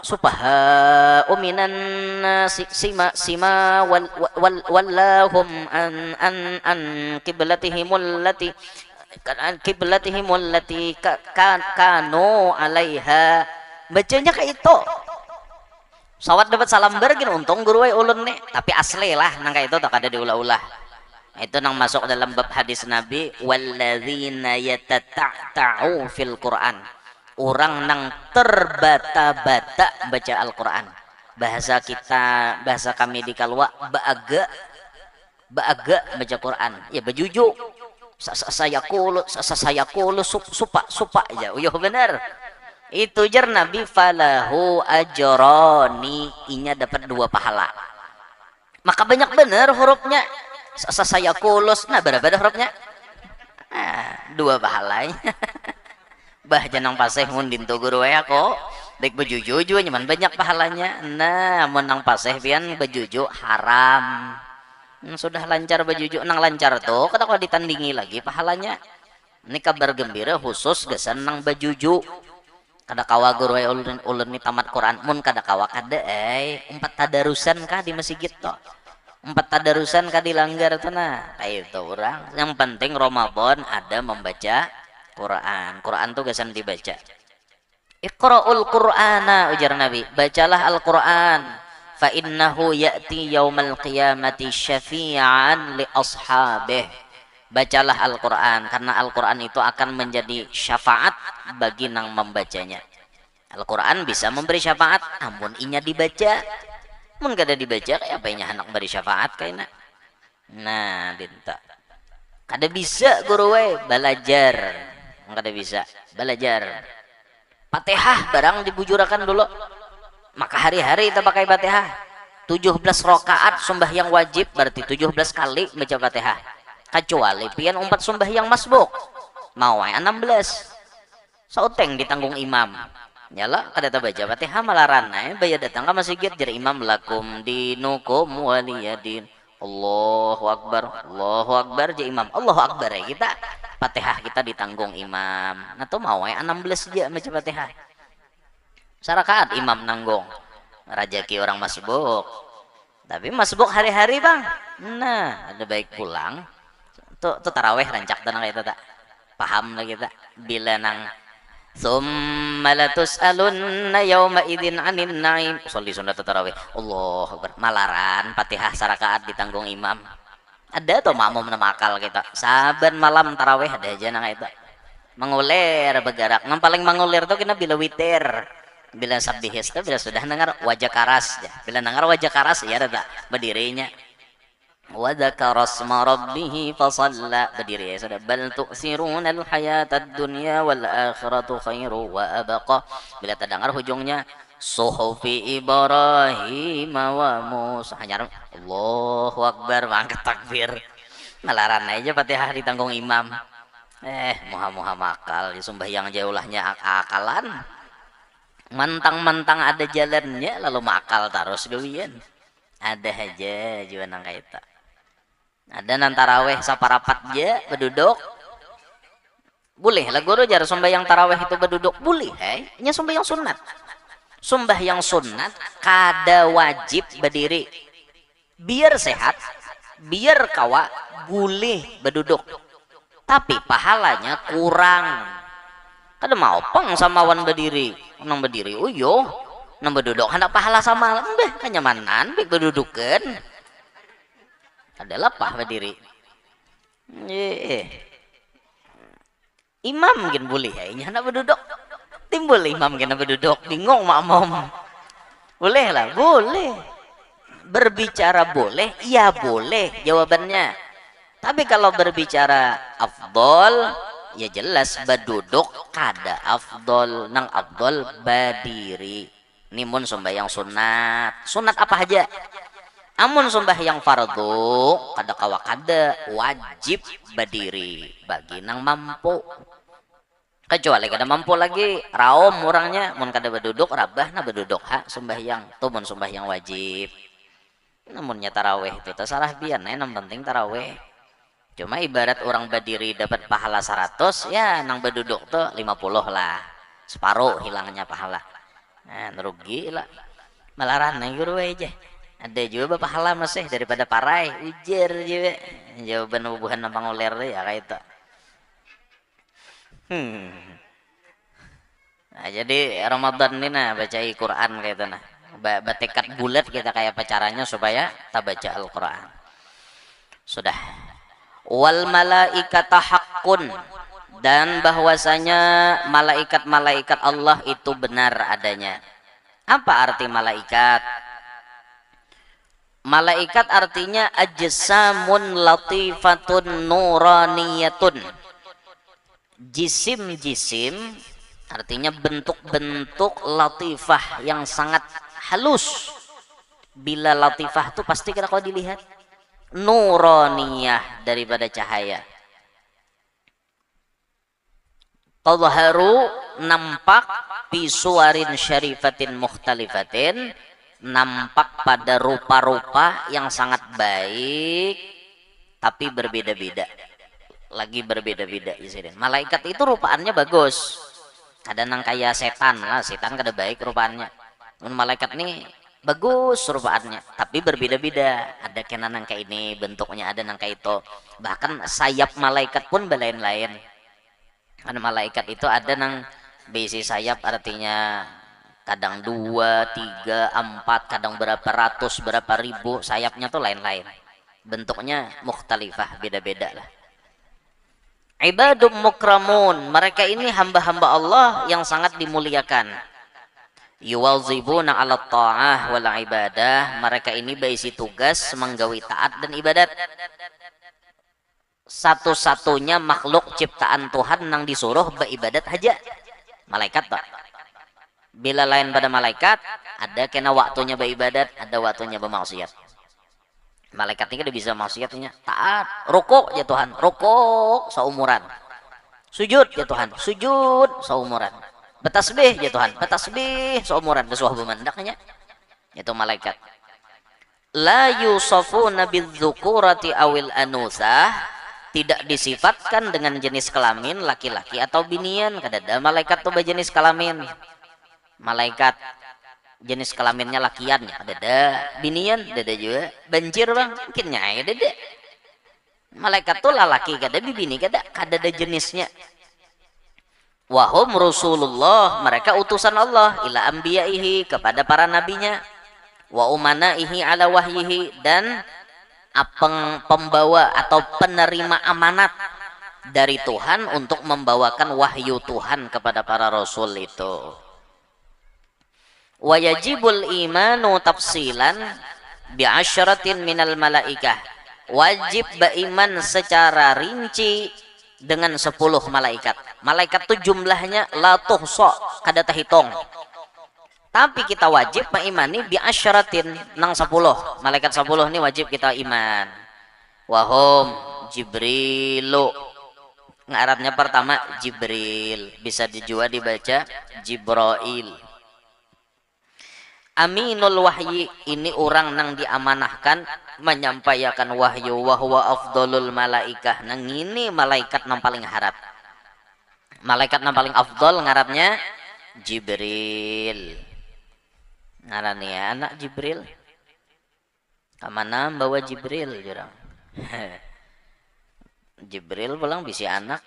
supaha uminan sima wallahum an qiblatihimul lati kanu alaiha bacanya kayak itu Sawat dapat salam bergin untung guru we ulun nih, tapi asli lah nang kayak itu tak ada diulah-ulah. Itu nang masuk dalam bab hadis Nabi walladzina yatata'ta'u fil Quran. Orang nang terbata-bata baca Al-Qur'an. Bahasa kita, bahasa kami di Kalwa baaga baca Quran. Ya bajuju. Saya kulo supa aja. Uyuh bener. Itu jar Nabi falahu ajroni, inya dapat 2 pahala. Maka banyak bener hurufnya. Saya kulos, nah berapa hurufnya? 2 pahalanya. Bah janang paseh mundin tu guru ya kok. Baik bejuju nyaman banyak pahalanya. Nah, menang paseh pian bejuju haram. Sudah lancar bejuju nang lancar tuh, kata kalau ditandingi lagi pahalanya. Ini kabar gembira khusus gesan nang bejuju. Kada kawa guru ulun ni tamat Quran mun kada kawa kada 4 tadarusan kah di masjid to. 4 tadarusan kah dilanggar tuh nah. Kayak itu orang. Yang penting Ramadan ada membaca Quran. Quran tuh gasan dibaca. Iqra'ul Qur'ana ujar Nabi, bacalah Al-Qur'an. Fa innahu ya'ti yaumal qiyamati syafi'an li ashabih. Bacalah Al-Quran karena Al-Quran itu akan menjadi syafaat bagi nang membacanya. Al-Quran bisa memberi syafaat namun inya dibaca mun kada dibaca kayak apa inya anak beri syafaat kayaknya. Nah dinta kada bisa guru we belajar, kada bisa belajar Fatihah barang dibujurakan dulu, maka hari-hari kita pakai Fatihah 17 rakaat sembahyang wajib berarti 17 kali baca Fatihah. Kecuali pian 4 sembahyang masbuk mau 16 sauteng ditanggung imam nyala kada baca Fatihah malaran bayar datang ke masjid jadi imam lakum dinukum waliyadin Allahu akbar jadi imam Allahu akbar ya kita Fatihah kita ditanggung imam. Nah tuh mau 16 aja baca Fatihah sarakaat imam nanggung rajaki orang masbuk, tapi masbuk hari-hari bang. Nah ada baik pulang tuh taraweh rancak tenang itu tak paham lagi tak bila nang summa latus'alunna yawma idzin 'anin na'im sholli sunat tarawih Allahu akbar malaran Fatihah sarakaat ditanggung imam. Ada tuh makmum nama akal kita saban malam taraweh ada aja nang itu mengulir bergerak nang paling mengulir tuh kena bila witir bila sabihis tuh bila sudah dengar wajah karas ya. Bila dengar wajah karas ya ada berdirinya wa dzakara asma rabbih fasalla berdiri ya sudah bal tu'siruna al-hayatad dunya wal akhiratu khairu wa abqa. Bila terdengar hujungnya suhufi Ibrahim wa Musa hanya Allahu akbar mangkat takbir malaran aja Fatihah ditanggung imam. Muha makal di sembahyang jaulahnya akalan mantang-mantang ada jalannya lalu makal terus gawian ada aja juga nang kaita. Ada nan taraweh saparapat je berduduk boleh lah guru jar sembahyang taraweh itu berduduk boleh nya sembahyang sunat kada wajib berdiri biar sehat biar kawa boleh berduduk tapi pahalanya kurang kada mau pang sama wan berdiri nang berdiri uyo nang berduduk hendak pahala sama mbeh kenyamanan bek berdudukan adalah pah berdiri. Imam mungkin boleh ini hendak berduduk timbul imam kena berduduk bingung makmum boleh lah boleh berbicara boleh iya boleh jawabannya tapi kalau berbicara afdol ya jelas berduduk kada afdol nang afdol berdiri nimun sembahyang sunat apa aja amun sembahyang fardu kada kawa kada wajib berdiri bagi nang mampu kecuali kada mampu lagi raom orangnya mun kada berduduk rabah na berduduk sembahyang tuh mun sembahyang wajib namunnya taraweh itu terserah biar yang penting taraweh cuma ibarat orang berdiri dapat pahala 100 ya nang berduduk tuh 50 lah separuh hilangnya pahala nah rugi lah malaran nih guru aja ada juga pahala masih daripada parai ujar juga jawaban bubuhan nampang uler ya kayak itu. Nah, jadi Ramadan ini nah baca Quran kayak itu nah Bertekad bulat kita kayak apa caranya supaya kita baca Al-Quran. Sudah. Wal malaikata haqqun, dan bahwasanya malaikat-malaikat Allah itu benar adanya. Apa arti malaikat? Malaikat artinya ajsamun latifatun nuraniyatun. Jisim-jisim artinya bentuk-bentuk latifah yang sangat halus. Bila latifah itu pasti kalau dilihat nuraniyah, daripada cahaya. Tadharu, nampak, bisuwarin syarifatin mukhtalifatin, nampak pada rupa-rupa yang sangat baik tapi berbeda-beda. Lagi berbeda-beda di sini. Malaikat itu rupaannya bagus. Kadang kayak setan lah, setan kada baik rupaannya. Malaikat nih bagus rupaannya, tapi berbeda-beda. Ada kena nang kayak ini bentuknya, ada nang kayak itu. Bahkan sayap malaikat pun berlain-lain. Karena malaikat itu ada nang besi sayap, artinya kadang 2, 3, 4, kadang berapa ratus, berapa ribu sayapnya tuh lain-lain. Bentuknya mukhtalifah, beda-beda lah. Ibadum mukramun, mereka ini hamba-hamba Allah yang sangat dimuliakan. Yuwazibuna 'ala ta'ah wal ibadah, mereka ini baisi tugas menggawi taat dan ibadat. Satu-satunya makhluk ciptaan Tuhan yang disuruh beribadat aja malaikat, Pak. Bila lain pada malaikat, ada kena waktunya beribadat, ada waktunya bermaksiat. Malaikat ini bisa maksiatnya taat, rukuk ya Tuhan, rukuk seumuran. Sujud ya Tuhan, sujud seumuran. Bertasbih ya Tuhan, bertasbih seumuran besuah bemandaknya. Itu malaikat. La yusafuna bidzukurati awil anusah, tidak disifatkan dengan jenis kelamin laki-laki atau binian. Kadada malaikat tuh berjenis kelamin. Malaikat jenis kelaminnya lakian, ada binian, ada juga banjir bang, mungkin nyai ada. Malaikat tuh laki kada bini kada ada jenisnya. Wahum Rasulullah, mereka utusan Allah ila ambiyaihi, kepada para nabinya, wa umanaihi ala wahyihi, dan pembawa atau penerima amanat dari Tuhan untuk membawakan wahyu Tuhan kepada para rasul itu. Wajibul imanu tafsilan bi'asyaratin minal malaikah, wajib beriman secara rinci dengan 10 malaikat. Malaikat itu jumlahnya la tuhsa, kada terhitung. Tapi kita wajib mengimani bi'asyaratin nang 10. Malaikat 10 ini wajib kita iman. Wahum Jibrilu. Arabnya pertama Jibril, bisa dijual dibaca Jibrail. Aminul wahyi, ini orang nang diamanahkan menyampaikan wahyu, wahwa afdolul malaikah, nang ini malaikat nang paling harap. Malaikat nang paling afdol ngarapnya Jibril. Ngarani anak Jibril. Kamana bawa Jibril jurang. Jibril pulang bisi anak.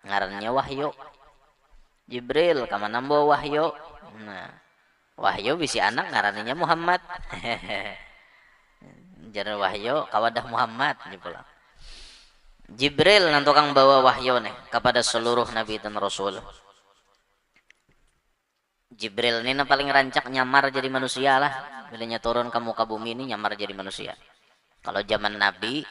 Ngarannya Wahyu. Jibril kamana bawa Wahyu. Nah, Wahyu bisi anak ngaraninya Muhammad. Jadi Wahyu kawadah Muhammad nih pulang. Jibril nang tukang bawa wahyu nih kepada seluruh nabi dan rasul. Jibril ini paling rancak nyamar jadi manusia lah. Bilanya turun ke muka bumi ini nyamar jadi manusia. Kalau zaman Nabi,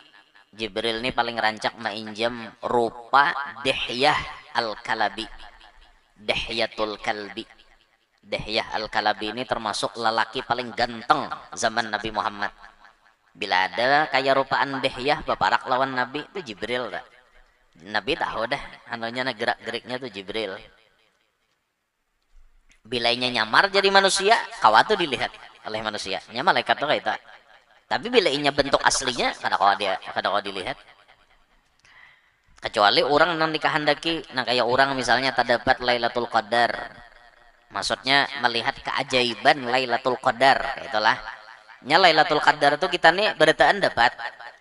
Jibril ini paling rancak mainjam rupa Dihyah al-Kalabi. Dihyatul Kalbi. Dihyah al-Kalabi ini termasuk lelaki paling ganteng zaman Nabi Muhammad. Bila ada kayak rupaan Dihyah baparak lawan Nabi, itu Jibril dah. Nabi tahu dah, anunya gerak-geriknya tuh Jibril. Bilainya nyamar jadi manusia, kawat tuh dilihat oleh manusia. Nya malaikat tuh kayak itu. Tapi bilainya bentuk aslinya kada kau dilihat. Kecuali orang nang dikehendaki, nah kayak orang misalnya terdapat Lailatul Qadar. Maksudnya melihat keajaiban Lailatul Qadar, itulah. Nya Lailatul Qadar tuh kita nih berataan dapat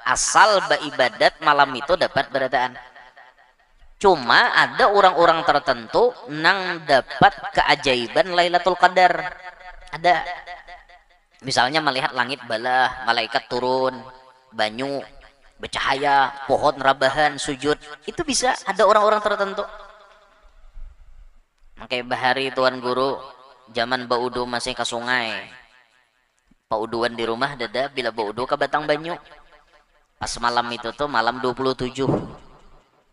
asal beribadat malam itu dapat berataan. Cuma ada orang-orang tertentu nang dapat keajaiban Lailatul Qadar. Ada. Misalnya melihat langit balah, malaikat turun, banyu bercahaya, pohon rabahan, sujud, itu bisa ada orang-orang tertentu. Makanya bahari tuan guru zaman baudu masih ke sungai, pauduan di rumah dada bila baudu ke batang banyu. Pas malam itu tuh malam 27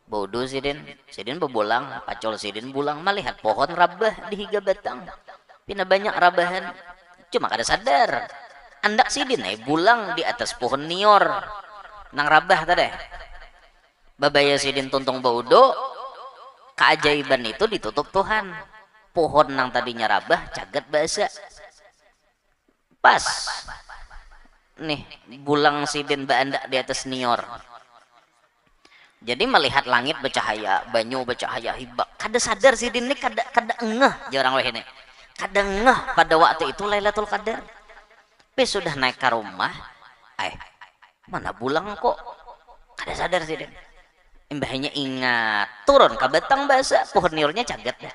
baudu sidin bebulang, pacol sidin bulang melihat pohon rabah di higa batang, pina banyak rabahan, cuma kada sadar andak sidin bulang di atas pohon nior nang rabah tadi. Babaya sidin tuntung baudo, keajaiban itu ditutup Tuhan. Pohon nang tadinya rabah cagat bahasa. Pas nih bulang sidin baandak di atas nior. Jadi melihat langit bercahaya, banyu bercahaya hibak. Kada sadar sidin ini kada ngeh jarang weh ini. Kada ngeh pada waktu itu Lailatul Qadar. Tapi sudah naik ke rumah, mana bulang kok? Kada sadar sidin. Mbahnya ingat turun ke batang bahasa pohon niornya cagat dah.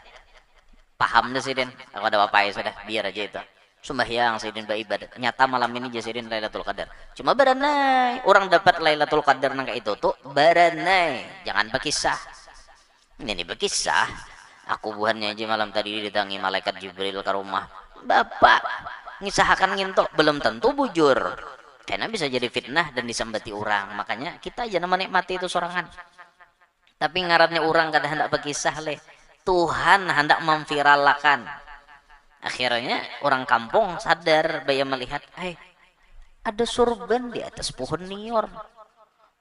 Paham dah sidin. Aku ada apa ya sudah biar aja itu. Sembahyang sidin beribadah. Nyata malam ini sidin Lailatul Qadar. Cuma baranai orang dapat Lailatul Qadar nang kayak itu tuh baranai. Jangan berkisah. Ini berkisah. Aku buhannya aja malam tadi didatangi malaikat Jibril ke rumah. Bapak ngisahakan ngintok belum tentu bujur. Karena bisa jadi fitnah dan disembati orang. Makanya kita jangan menikmati itu sorangan. Tapi ngarannya orang kada hendak berkisah leh. Tuhan hendak memviralkan. Akhirnya orang kampung sadar baya melihat, ada surban di atas pohon nior.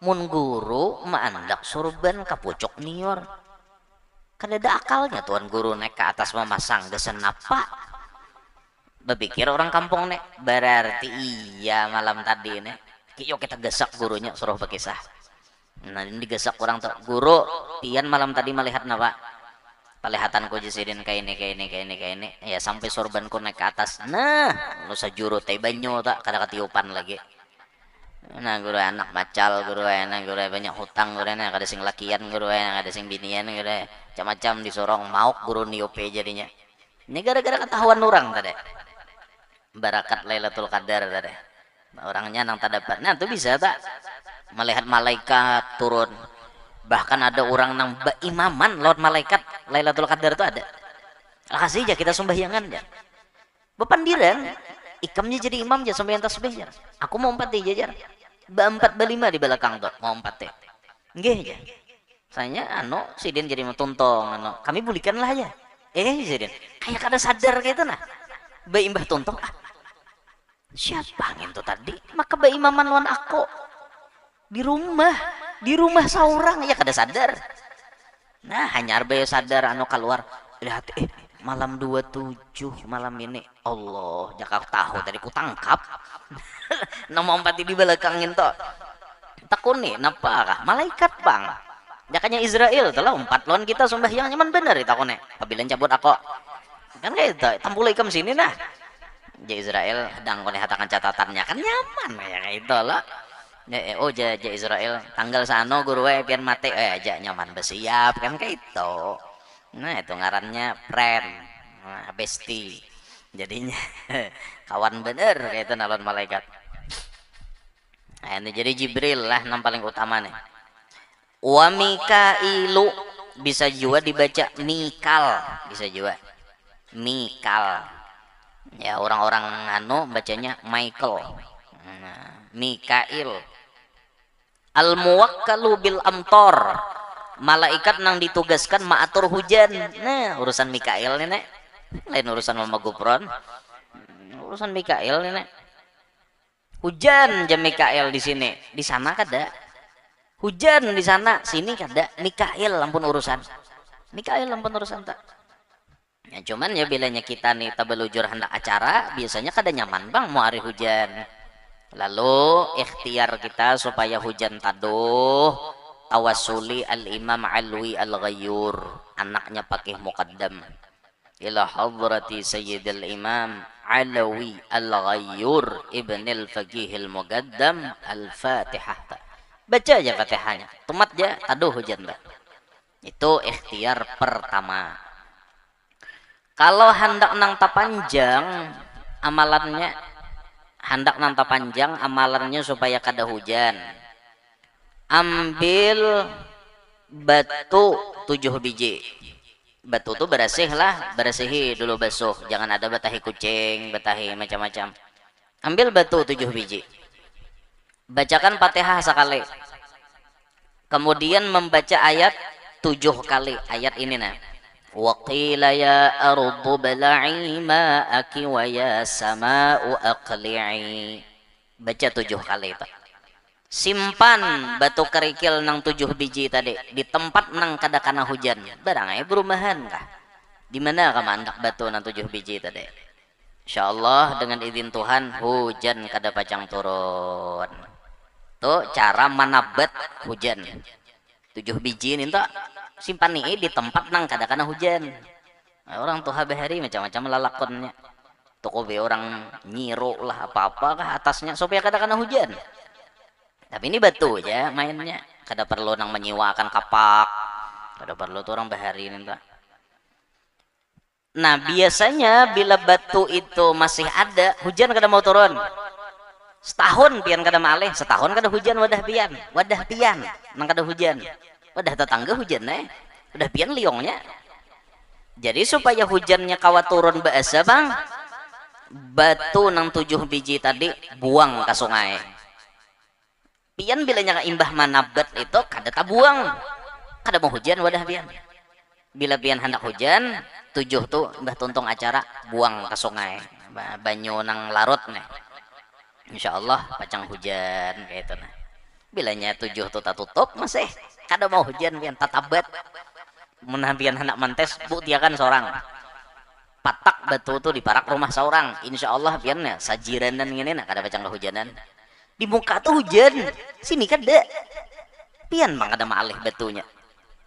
Mun guru maandak surban ke pucuk nior. Kada ada akalnya tuan guru naik ke atas memasang desen apa. Berpikir orang kampung nek, berarti iya malam tadi nek. Yuk kita gesak gurunya suruh berkisah. Nah ini digesak orang tuh, guru pian malam tadi melihat napa? Pelihatanku jisidin kayak ini ya sampai sorbanku naik ke atas. Nah lu sajuru teh banyu tak kada ketiupan lagi. Nah guru anak macal, guru enak, guru banyak hutang, guru enak kada sing lakian, guru enak kada sing binian, guru macam-macam disorong mauk guru niope jadinya. Ini gara-gara ketahuan orang tadi. Barakat Lailatul Qadar tadi. Orangnya nang tak dapat. Nah tuh bisa tak melihat malaikat turun. Bahkan ada orang nang imaman lawan malaikat Lailatul Qadar itu ada. Kasih aja kita sembahyangan ya. Bepandiran ikamnya jadi imam aja sembahyang tasbih ya. Aku mau 4 jajar. Ba 4 ba 5 di belakang tuh mau 4 teh. Nggih ya. Saya sidin jadi mentuntong kami bulikanlah ya. Sidin kayak kada sadar kayak itu nah. Ba imbah tuntong siapa ngin tuh tadi? Maka ba imaman lawan aku. Di rumah seorang ya kada sadar. Nah hanya arbaya sadar keluar lihat malam 27 malam ini Allah jakak tahu tadi ku tangkap. Nama 4 di belakangin toh takuni napa kah malaikat bang jakanya Israel telah 4 lawan kita sembahyang nyaman bener takune apabila cabut aku kan kayak itu tampul ikam sini nah ja Israel sedang kone hatakan catatannya kan nyaman kayak itu lah. Ja Israel tanggal sano guru pian mati aja nyaman bersiap kan kayak itu. Nah itu ngarannya friend, bestie jadinya kawan bener kayak itu nalon malaikat. Nah ini jadi Jibril lah yang paling utama nih. Wa Mikailu bisa juga dibaca Mikal, bisa juga Mikal ya orang-orang bacanya Michael. Mikail al-muwakkalu bil amtor malaikat nang ditugaskan maatur hujan. Nah urusan Mikail nih nek lain urusan Mama Gupron, urusan Mikail nih nek hujan jam Mikail di sini di sana kada hujan di sana sini kada Mikail ampun urusan Mikail ampun urusan tak ya cuman ya bilanya kita nih tabelujur hendak acara biasanya kada nyaman bang mau hari hujan. Lalu ikhtiar kita supaya hujan taduh tawasuli al-imam alwi al-ghayyur anaknya pakai muqaddam ila hadrati sayyidil imam alawi al-ghayyur ibn al-faqih al-muqaddam al-fatihah. Baca aja fatihahnya tumat aja taduh hujan dah. Itu ikhtiar pertama. Kalau hendak nang tapanjang amalannya hendak nanta panjang amalannya supaya kada hujan. Ambil batu 7 biji. Batu tuh bersih lah, bersihi dulu basuh, jangan ada batahi kucing, batahi macam-macam. Ambil batu 7 biji, bacakan Fatihah sekali, kemudian membaca ayat 7 kali. Ayat ini nah, waqila ya ardu bala'i ma'aki wa ya sama'u aqli'i. Baca 7 kali itu. Simpan batu kerikil nang 7 biji tadi di tempat nang kada kana hujan. Barangnya perumahan kah? Di mana ka mandak batu nang 7 biji tadi? Insyaallah dengan izin Tuhan hujan kada pacang turun. Tuh cara manabat hujan. 7 biji ini tak simpan nih di tempat nang kada kana hujan. Nah, orang tuh habari macam-macam lalakonnya. Toko be orang nyiru lah apa-apa kah atasnya supaya kada kana hujan. Tapi ini batu aja mainnya, kada perlu nang menyewakan kapak, kada perlu tuh orang bahari ini. Nah biasanya bila batu itu masih ada, hujan kada mau turun. Setahun pian kada malih, setahun kada hujan wadah pian nang kada hujan. Wadah tetangga hujan wadah pian liongnya. Jadi supaya hujannya kawa turun bahasa bang, batu nang 7 biji tadi buang ke sungai. Pian bilanya imbah manabat itu kada tabuang, kada mau hujan wadah pian. Bila pian hendak hujan 7 tuh mbah tuntung acara buang ke sungai, banyu nang larut nih. Insyaallah pacang hujan kayak itu nah. Bilanya 7 tuh tak tutup masih kada mau hujan pian tatabat. Mun pian hendak mentes buktiakan seorang. Patak batu tuh di parak rumah seorang. Insyaallah pian ya sajiranan ngene nah kada pacang kehujanan. Di muka tuh hujan, sini kada pian bang ada malih batunya.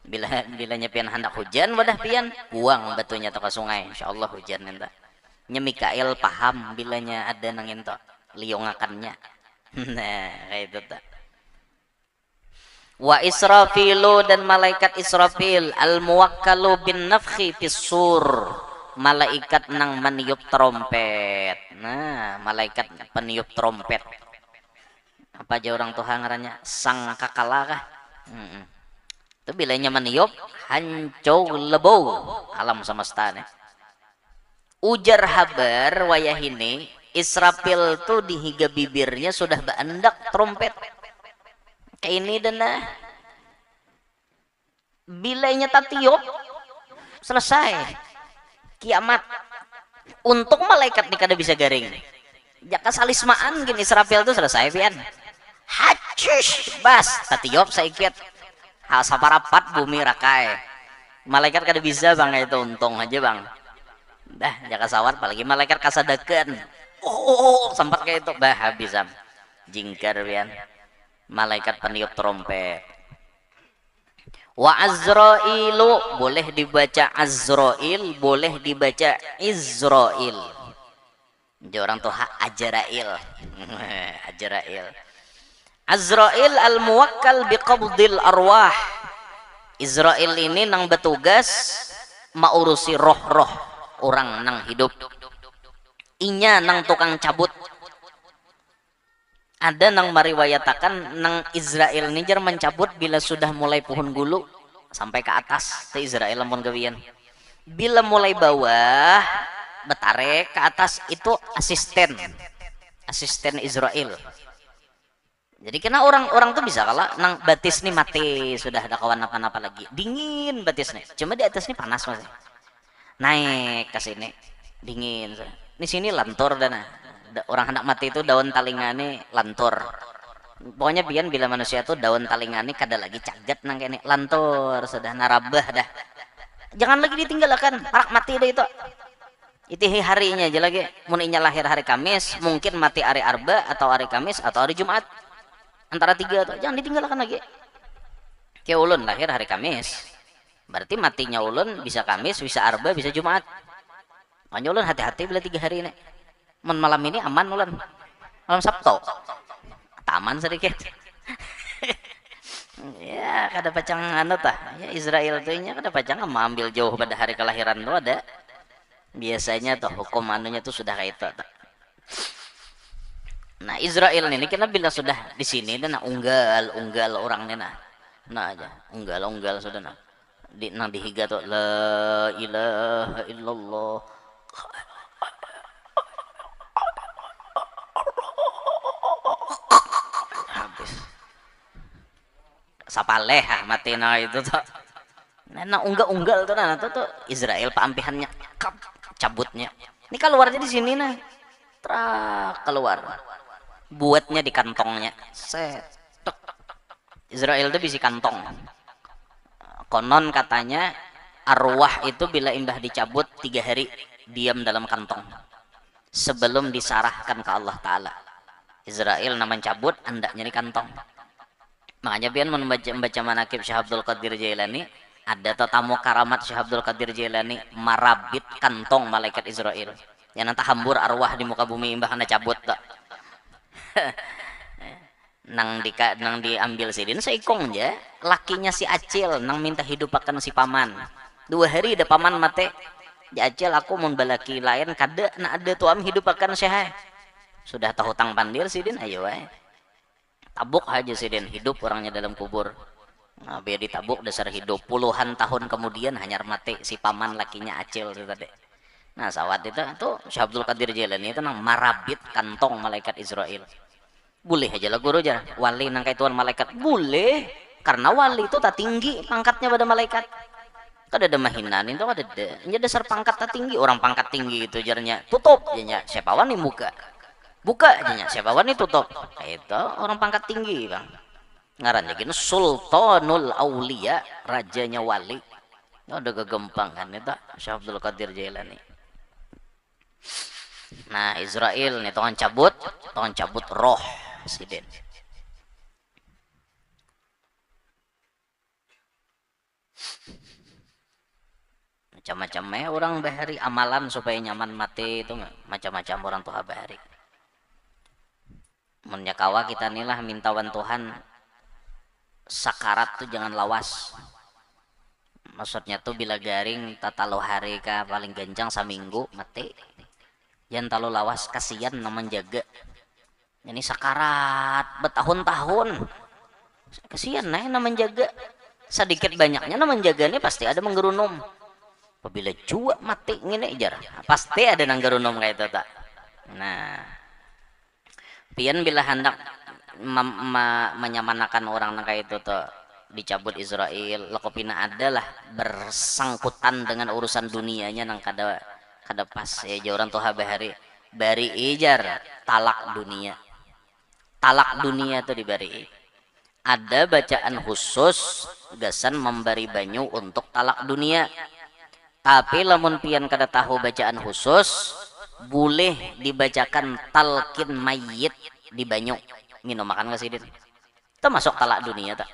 Bilanya pian hendak hujan wadah pian buang batunya ke sungai. Insyaallah hujan enta nya Mikael paham bilanya ada nang ento liongakannya. Nah kayak itu tak. Wa Israfilu dan malaikat Israfil al muwakkalu bin nafkhi fis sur, malaikat nang meniup trompet. Nah malaikat peniup trompet apa aja orang tuh ngarannya sang kakala kah? Itu bilanya meniup hancur lebau alam semesta nih. Ujar habar wayah ini Israfil tuh di higa bibirnya sudah beandak trompet kayak ini dan bilanya tatiup selesai kiamat. Untuk malaikat nih kada bisa garing. Jaka salismaan gini Israfil tuh selesai pian. Hacish bas tatiup saikit hal saparapat bumi rakai. Malaikat kada bisa bang itu untung aja bang. Dah jaka sawar apalagi malaikat kasadakan. Sempat kayak itu bah habis jingkar pian. Malaikat peniup trompet. Wa Azrailu boleh dibaca Azrail, boleh dibaca Izrail. Jadi orang tuh Ajrail. Ajrail. Azrail al muwakkal biqabdil arwah. Izrail ini nang bertugas maurusi roh-roh orang nang hidup. Inya nang tukang cabut. Ada nang mariwayatakan nang Israel ini jar mencabut bila sudah mulai pohon gulu sampai ke atas. Te Israel lamun gawian. Bila mulai bawah betarik ke atas itu asisten Israel. Jadi kena orang-orang tuh bisa kalah nang batis nih mati sudah ada kawan apa-apa lagi dingin batis nih. Cuma di atas nih panas masih. Naik ke sini dingin. Di sini lantur dana. Orang hendak mati itu daun talingane lantur. Pokoknya biar bila manusia tuh daun talingane kada lagi cagat nang kene lantur sudah narabah dah. Jangan lagi ditinggalkan parak mati deh itu. Itu harinya aja lagi. Muninya lahir hari Kamis, mungkin mati hari Arba atau hari Kamis atau hari Jumat. Antara 3 tuh jangan ditinggalkan lagi. Kayak ulun lahir hari Kamis. Berarti matinya ulun bisa Kamis, bisa Arba, bisa Jumat. Makanya ulun hati-hati bila 3 hari ini. Malam ini aman ulun. Malam Sabtu. Taman sedikit. Ya kada pacang anu tah. Ya Israel tuh nya kada pacang mengambil jauh pada hari kelahiran tuh ada. Biasanya tuh hukum anunya tuh sudah kayak itu. Nah Israel ini kena bila sudah di sini dan unggal orang ini nah aja unggal sudah di nang dihiga tuh la ilaha illallah habis sapaleh mati itu tuh nah unggal tuh tuh Israel paampihannya cabutnya ini keluarnya di sini keluar buatnya di kantongnya Israel itu bisi kantong konon katanya arwah itu bila imbah dicabut 3 hari diam dalam kantong sebelum disarahkan ke Allah Ta'ala. Israel namanya cabut andaknya di kantong, makanya pian membaca manakib Syekh Abdul Qadir Jailani ada tetamu karamat Syekh Abdul Qadir Jailani marabit kantong malaikat Israel yang nanti hambur arwah di muka bumi imbah anda cabut tak nang diambil sidin seikong aja lakinya si Acil nang minta hidup akan si paman 2 hari ada paman mate ya Acil aku mau balaki lain kada nak ada tuam hidup akan syah sudah tahu hutang pandir sidin ayo tabuk aja sidin hidup orangnya dalam kubur nah biar ditabuk dasar hidup puluhan tahun kemudian hanya mate si paman lakinya Acil itu tadi. Nah sawat itu tuh Syekh Abdul Qadir Jailani itu nang marabit kantong malaikat Israel. Boleh aja lah guru aja wali nang kaituan malaikat boleh karena wali itu tak tinggi pangkatnya pada malaikat kada ada mahinan itu kada ada ini dasar pangkat tak tinggi orang pangkat tinggi itu jarnya tutup jadinya siapa wani buka jadinya siapa wani tutup itu orang pangkat tinggi bang ngarannya gini Sultanul Aulia rajanya wali ada kegempangan itu Syekh Abdul Qadir Jailani. Nah Israel nih tohan cabut roh sidin macam-macam orang bahari amalan supaya nyaman mati itu macam-macam orang tuh bahari menyakawa kita inilah mintawan Tuhan sakarat tuh jangan lawas maksudnya tuh bila garing tatalo hari ka paling ganjang saminggu mati jangan terlalu lawas kasihan naman jaga ini sakarat bertahun-tahun kasihan naman jaga sedikit banyaknya naman jaga ini pasti ada menggerunum apabila jua mati ngene jar pasti ada nang gerunum kayak itu tak. Nah pian bila hendak menyamanakan orang nang kayak itu tuh dicabut Israel lekopina adalah bersangkutan dengan urusan dunianya nang kada pas ya orang tuh bahari bari ijar talak dunia tuh dibari ada bacaan khusus gasan memberi banyu untuk talak dunia tapi lamun pian kada tahu bacaan khusus boleh dibacakan talqin mayit di banyu minum makan nggak sih itu masuk talak dunia tak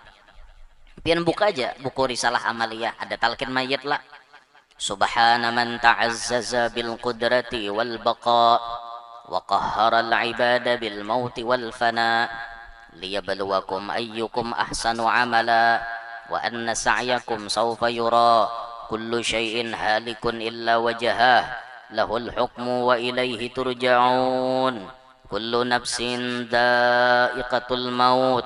pian buka aja buku risalah amaliyah ada talqin mayit lah subhana man ta'azzaza bil qudrati wal baqa wa qahhara al ibada bil mauti wal fana liyabluwakum ayyukum ahsanu amala wa anna sa'yakum sawfa yura kullu syai'in halikun illa wajhah lahul hukmu wa ilaihi turja'un kullu nafsin dha'iqatul maut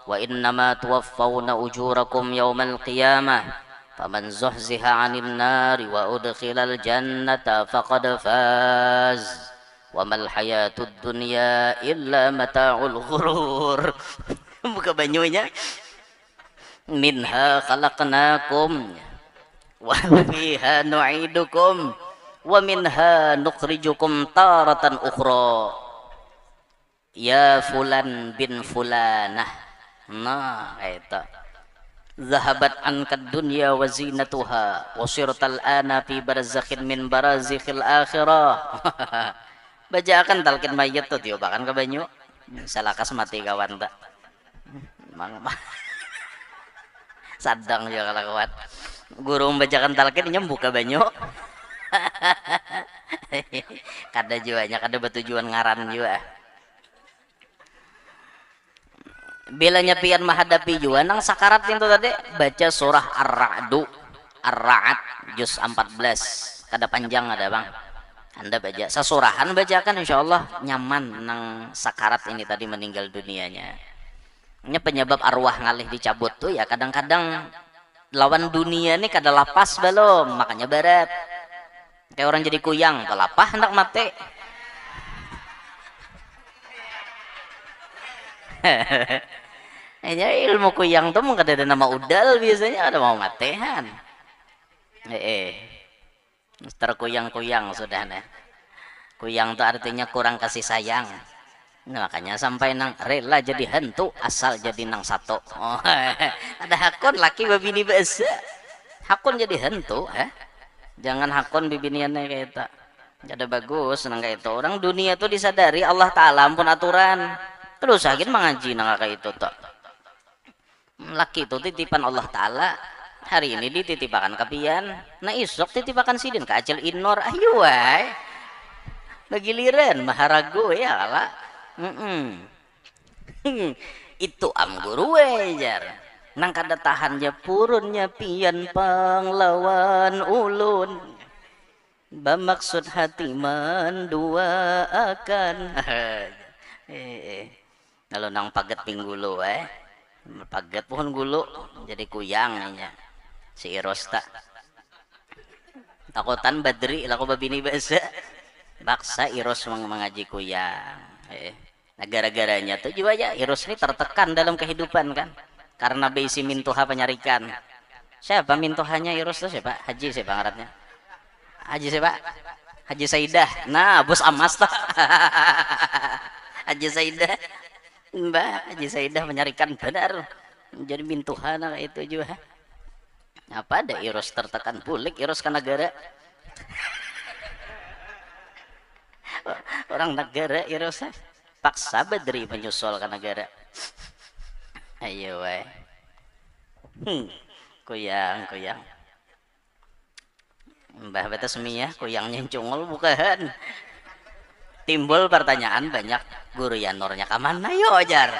wa innama tuwaffawna ujurakum yawmal qiyamah faman zuhziha 'anil nari wa udkhilal jannata faqad faz wa mal hayatud dunya illa mata'ul ghurur. Buka banyunya minha khalaqnakum wa fiha nu'idukum wa minha nukhrijukum taratan ukhra ya fulan bin fulanah. Nah itu zahabat ankad dunya wa zinatuha wa sirtal ana fi barzakhin min barazikhil akhirah. Bacakan talqin mayit tuh diobakan ke banyu salakas mati kawan tak sadang juga kalau kawan guru membacakan talqin nyembuh ke banyu kada juanya kada bertujuan ngaran juga bilanya pian menghadapi juga nang sakarat itu tadi baca surah Ar-Ra'd juz 14 kada panjang ada bang Anda baca sasurahan bacakan insya Allah nyaman nang sakarat ini tadi meninggal dunianya. Ini penyebab arwah ngalih dicabut tuh ya kadang-kadang lawan dunia ini kada lapas belum, makanya barat kayak orang jadi kuyang kelapah hendak mati. Hanya ilmu kuyang tuh mungkin ada nama udal biasanya ada mau matehan. Terkuyang-kuyang sudah nah. Kuyang tuh artinya kurang kasih sayang. Nah, makanya sampai nang rela jadi hantu asal jadi nang satu. Oh, ada hakon laki babini bahasa. Hakon jadi hantu, jangan hakon bibiniannya kayak itu. Jadi bagus nang kayak itu. Orang dunia tuh disadari Allah Taala ampun aturan. Terus akhir mengaji nang kayak itu tuh. Laki itu titipan Allah Taala. Hari ini dititipakan kepian. Nah isok titipakan sidin ke acil inor. Ayo wae. Bagiliran maharago ya kala. Itu am guru wajar. Nang kada tahannya purunnya pian pahlawan ulun. Bamaksud hati menduakan. Kalau nang paget pinggulu paget pohon gulu jadi kuyangnya si Irosta takutan Badri laku babini bahasa baksa Iros mengaji kuyang. Nah, gara-garanya tuh juga ya Iros ini tertekan dalam kehidupan kan karena besi mintuha penyarikan. Siapa mintuhanya Iros tuh siapa? Haji siapa ngarannya? Haji siapa? Haji Saidah. Nah bos Amas tuh Haji Saidah. Mbak Haji Saidah menyarikan benar jadi mintuhana itu juga. Apa ada Iros tertekan bulik Iros ke negara orang negara Iros paksa Badri menyusul ke negara. Ayo wae kuyang Mbah batas mia kuyangnya cungol bukan. Timbul pertanyaan banyak guru yanornya kamana yo jar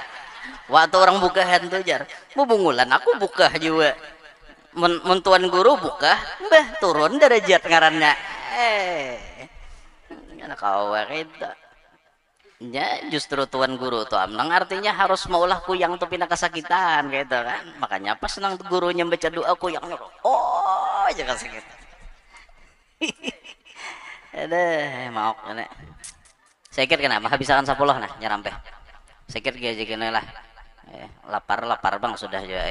waktu orang bukahan tuh jar mau bungulan aku buka juga mentuan guru buka mbah turun derajat ngarannya anak kau itu ya justru tuan guru tuh amnang artinya harus maulah kuyang tuh pindah kesakitan gitu kan makanya pas nang gurunya baca doa kuyang oh jangan sakit ada mau kena sakit kenapa habisakan 10 nah nyarampe sakit gaji kena lah lapar bang sudah juga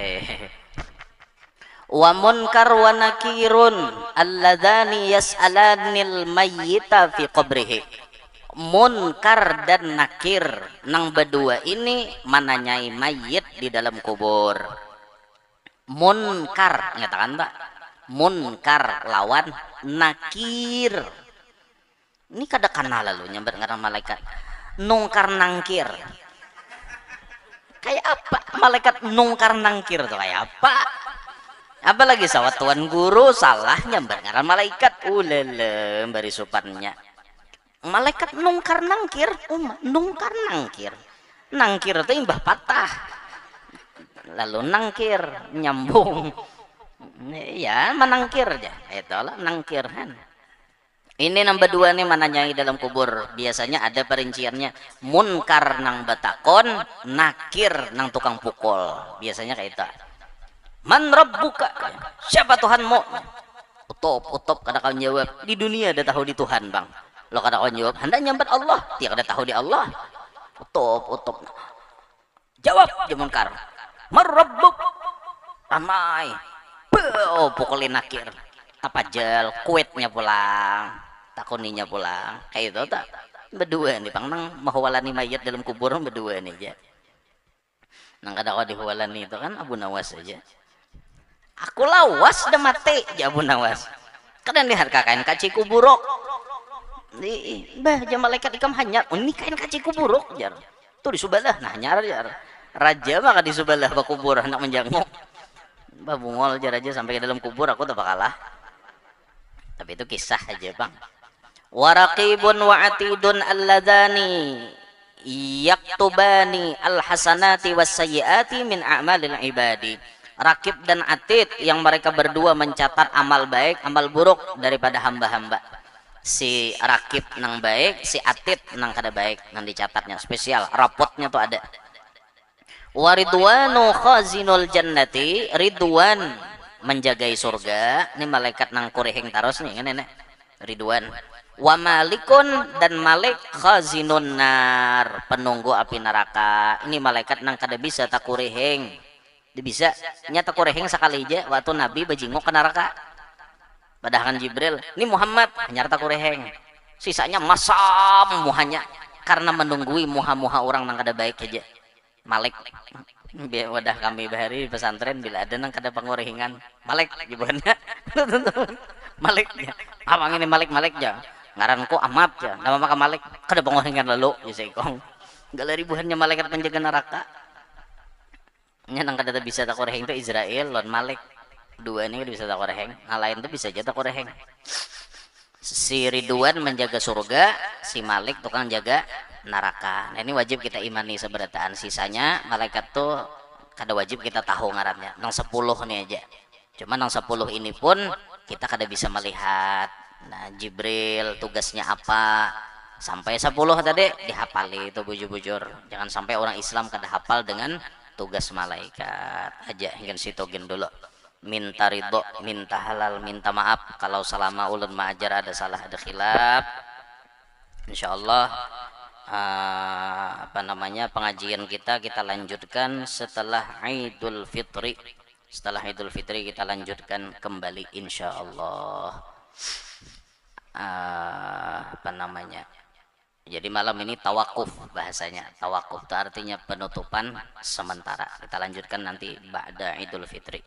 wa munkar wa nakirun alladzani yas'alanil mayyita fi qabrihi. Munkar dan nakir nang berdua ini menanyai mayit di dalam kubur. Munkar ngatakan tak munkar lawan nakir. Ini kada kana lalu nyambat ngaran malaikat nungkar nangkir. Kayak apa malaikat nungkar nangkir tuh kayak apa? Apalagi sawat tuan guru salah nyambat ngaran malaikat ulele bari supannya. Malaikat nungkar nangkir, nungkar nangkir. Nangkir itu imbah patah. Lalu nangkir nyambung. Ya, menangkir aja. Itulah nangkirhan. Ini nomor 2 nih menanyai dalam kubur. Biasanya ada perinciannya. Munkar nang batakon, nakir nang tukang pukul. Biasanya kayak itu. Man rabbuka? Siapa Tuhanmu? Utop kada kau jawab. Di dunia ada tahu di Tuhan, Bang. Lo kada kau jawab, hendak nyambat Allah. Tiada tahu di Allah. Utop. Jawab dia munkar. Man rabbuk? Ramai. Pukulin nakir. Apa jel kuitnya pulang. Takuninya pulang kayak itu tak berdua nih bang nang mahwalani mayat dalam kubur berdua nih aja nang kada kau dihwalani itu kan Abu Nawas aja aku lawas dah mati ya Abu Nawas kadang lihat kain kaci kuburok bah jam malaikat ikam hanyar ini kain kaci kuburok jar tuh disubalah nah nyar jar raja maka disubalah ba kubur anak menjanguk bah bungol jar aja sampai ke dalam kubur aku tak kalah tapi itu kisah aja bang. Waraqibun wa atidun alladzani yaktubani alhasanati wassayiati min a'malil ibadi. Rakib dan atid yang mereka berdua mencatat amal baik amal buruk daripada hamba-hamba. si rakib nang baik, si atid nang kada baik, nang dicatatnya spesial rapotnya tuh ada. Waridwanu khazinul jannati, ridwan menjagai surga. Ini malaikat nang kurehing taros nih kan nenek ridwan. Wa malikun, dan malik khazinun nar, penunggu api neraka. Ini malaikat nang kada bisa tak kurehing, bisa nyata kurehing sekali aja waktu nabi bajingok ke neraka. Padahal Jibril, ini Muhammad nyarta kureheng. Sisanya masam muhanya karena menunggui muha-muha orang nang kada baik aja. Malik wadah kami bahari di pesantren bila ada nang kada pangurehingan Malik gimana? Maliknya. Awang ini Malik-Maliknya. Ngaranku Ahmad ya. Nama maka Malik kada pangurehingan lalu ya sekong. Galeri buhannya malaikat penjaga neraka. Nya nang kada bisa tak kureheng itu Israel lawan Malik. Dua ini bisa tak koreheng, nah lain tuh bisa aja tak koreheng. Si Ridwan menjaga surga, si Malik tukang jaga neraka. Nah ini wajib kita imani seberataan. Sisanya malaikat tuh kada wajib kita tahu ngarannya. Nang 10 nih aja. Cuma nang 10 ini pun kita kada bisa melihat. Nah Jibril tugasnya apa? Sampai 10 tadi dihafali itu bujur-bujur. Jangan sampai orang Islam kada hafal dengan tugas malaikat aja. Hingga situ dulu. Minta ridho, minta halal, minta maaf kalau selama ulun mengajar ada salah, ada khilaf. Insyaallah pengajian kita lanjutkan setelah Idul Fitri. Setelah Idul Fitri kita lanjutkan kembali insyaallah. Jadi malam ini tawakuf bahasanya. Tawakuf itu artinya penutupan sementara. Kita lanjutkan nanti ba'da Idul Fitri.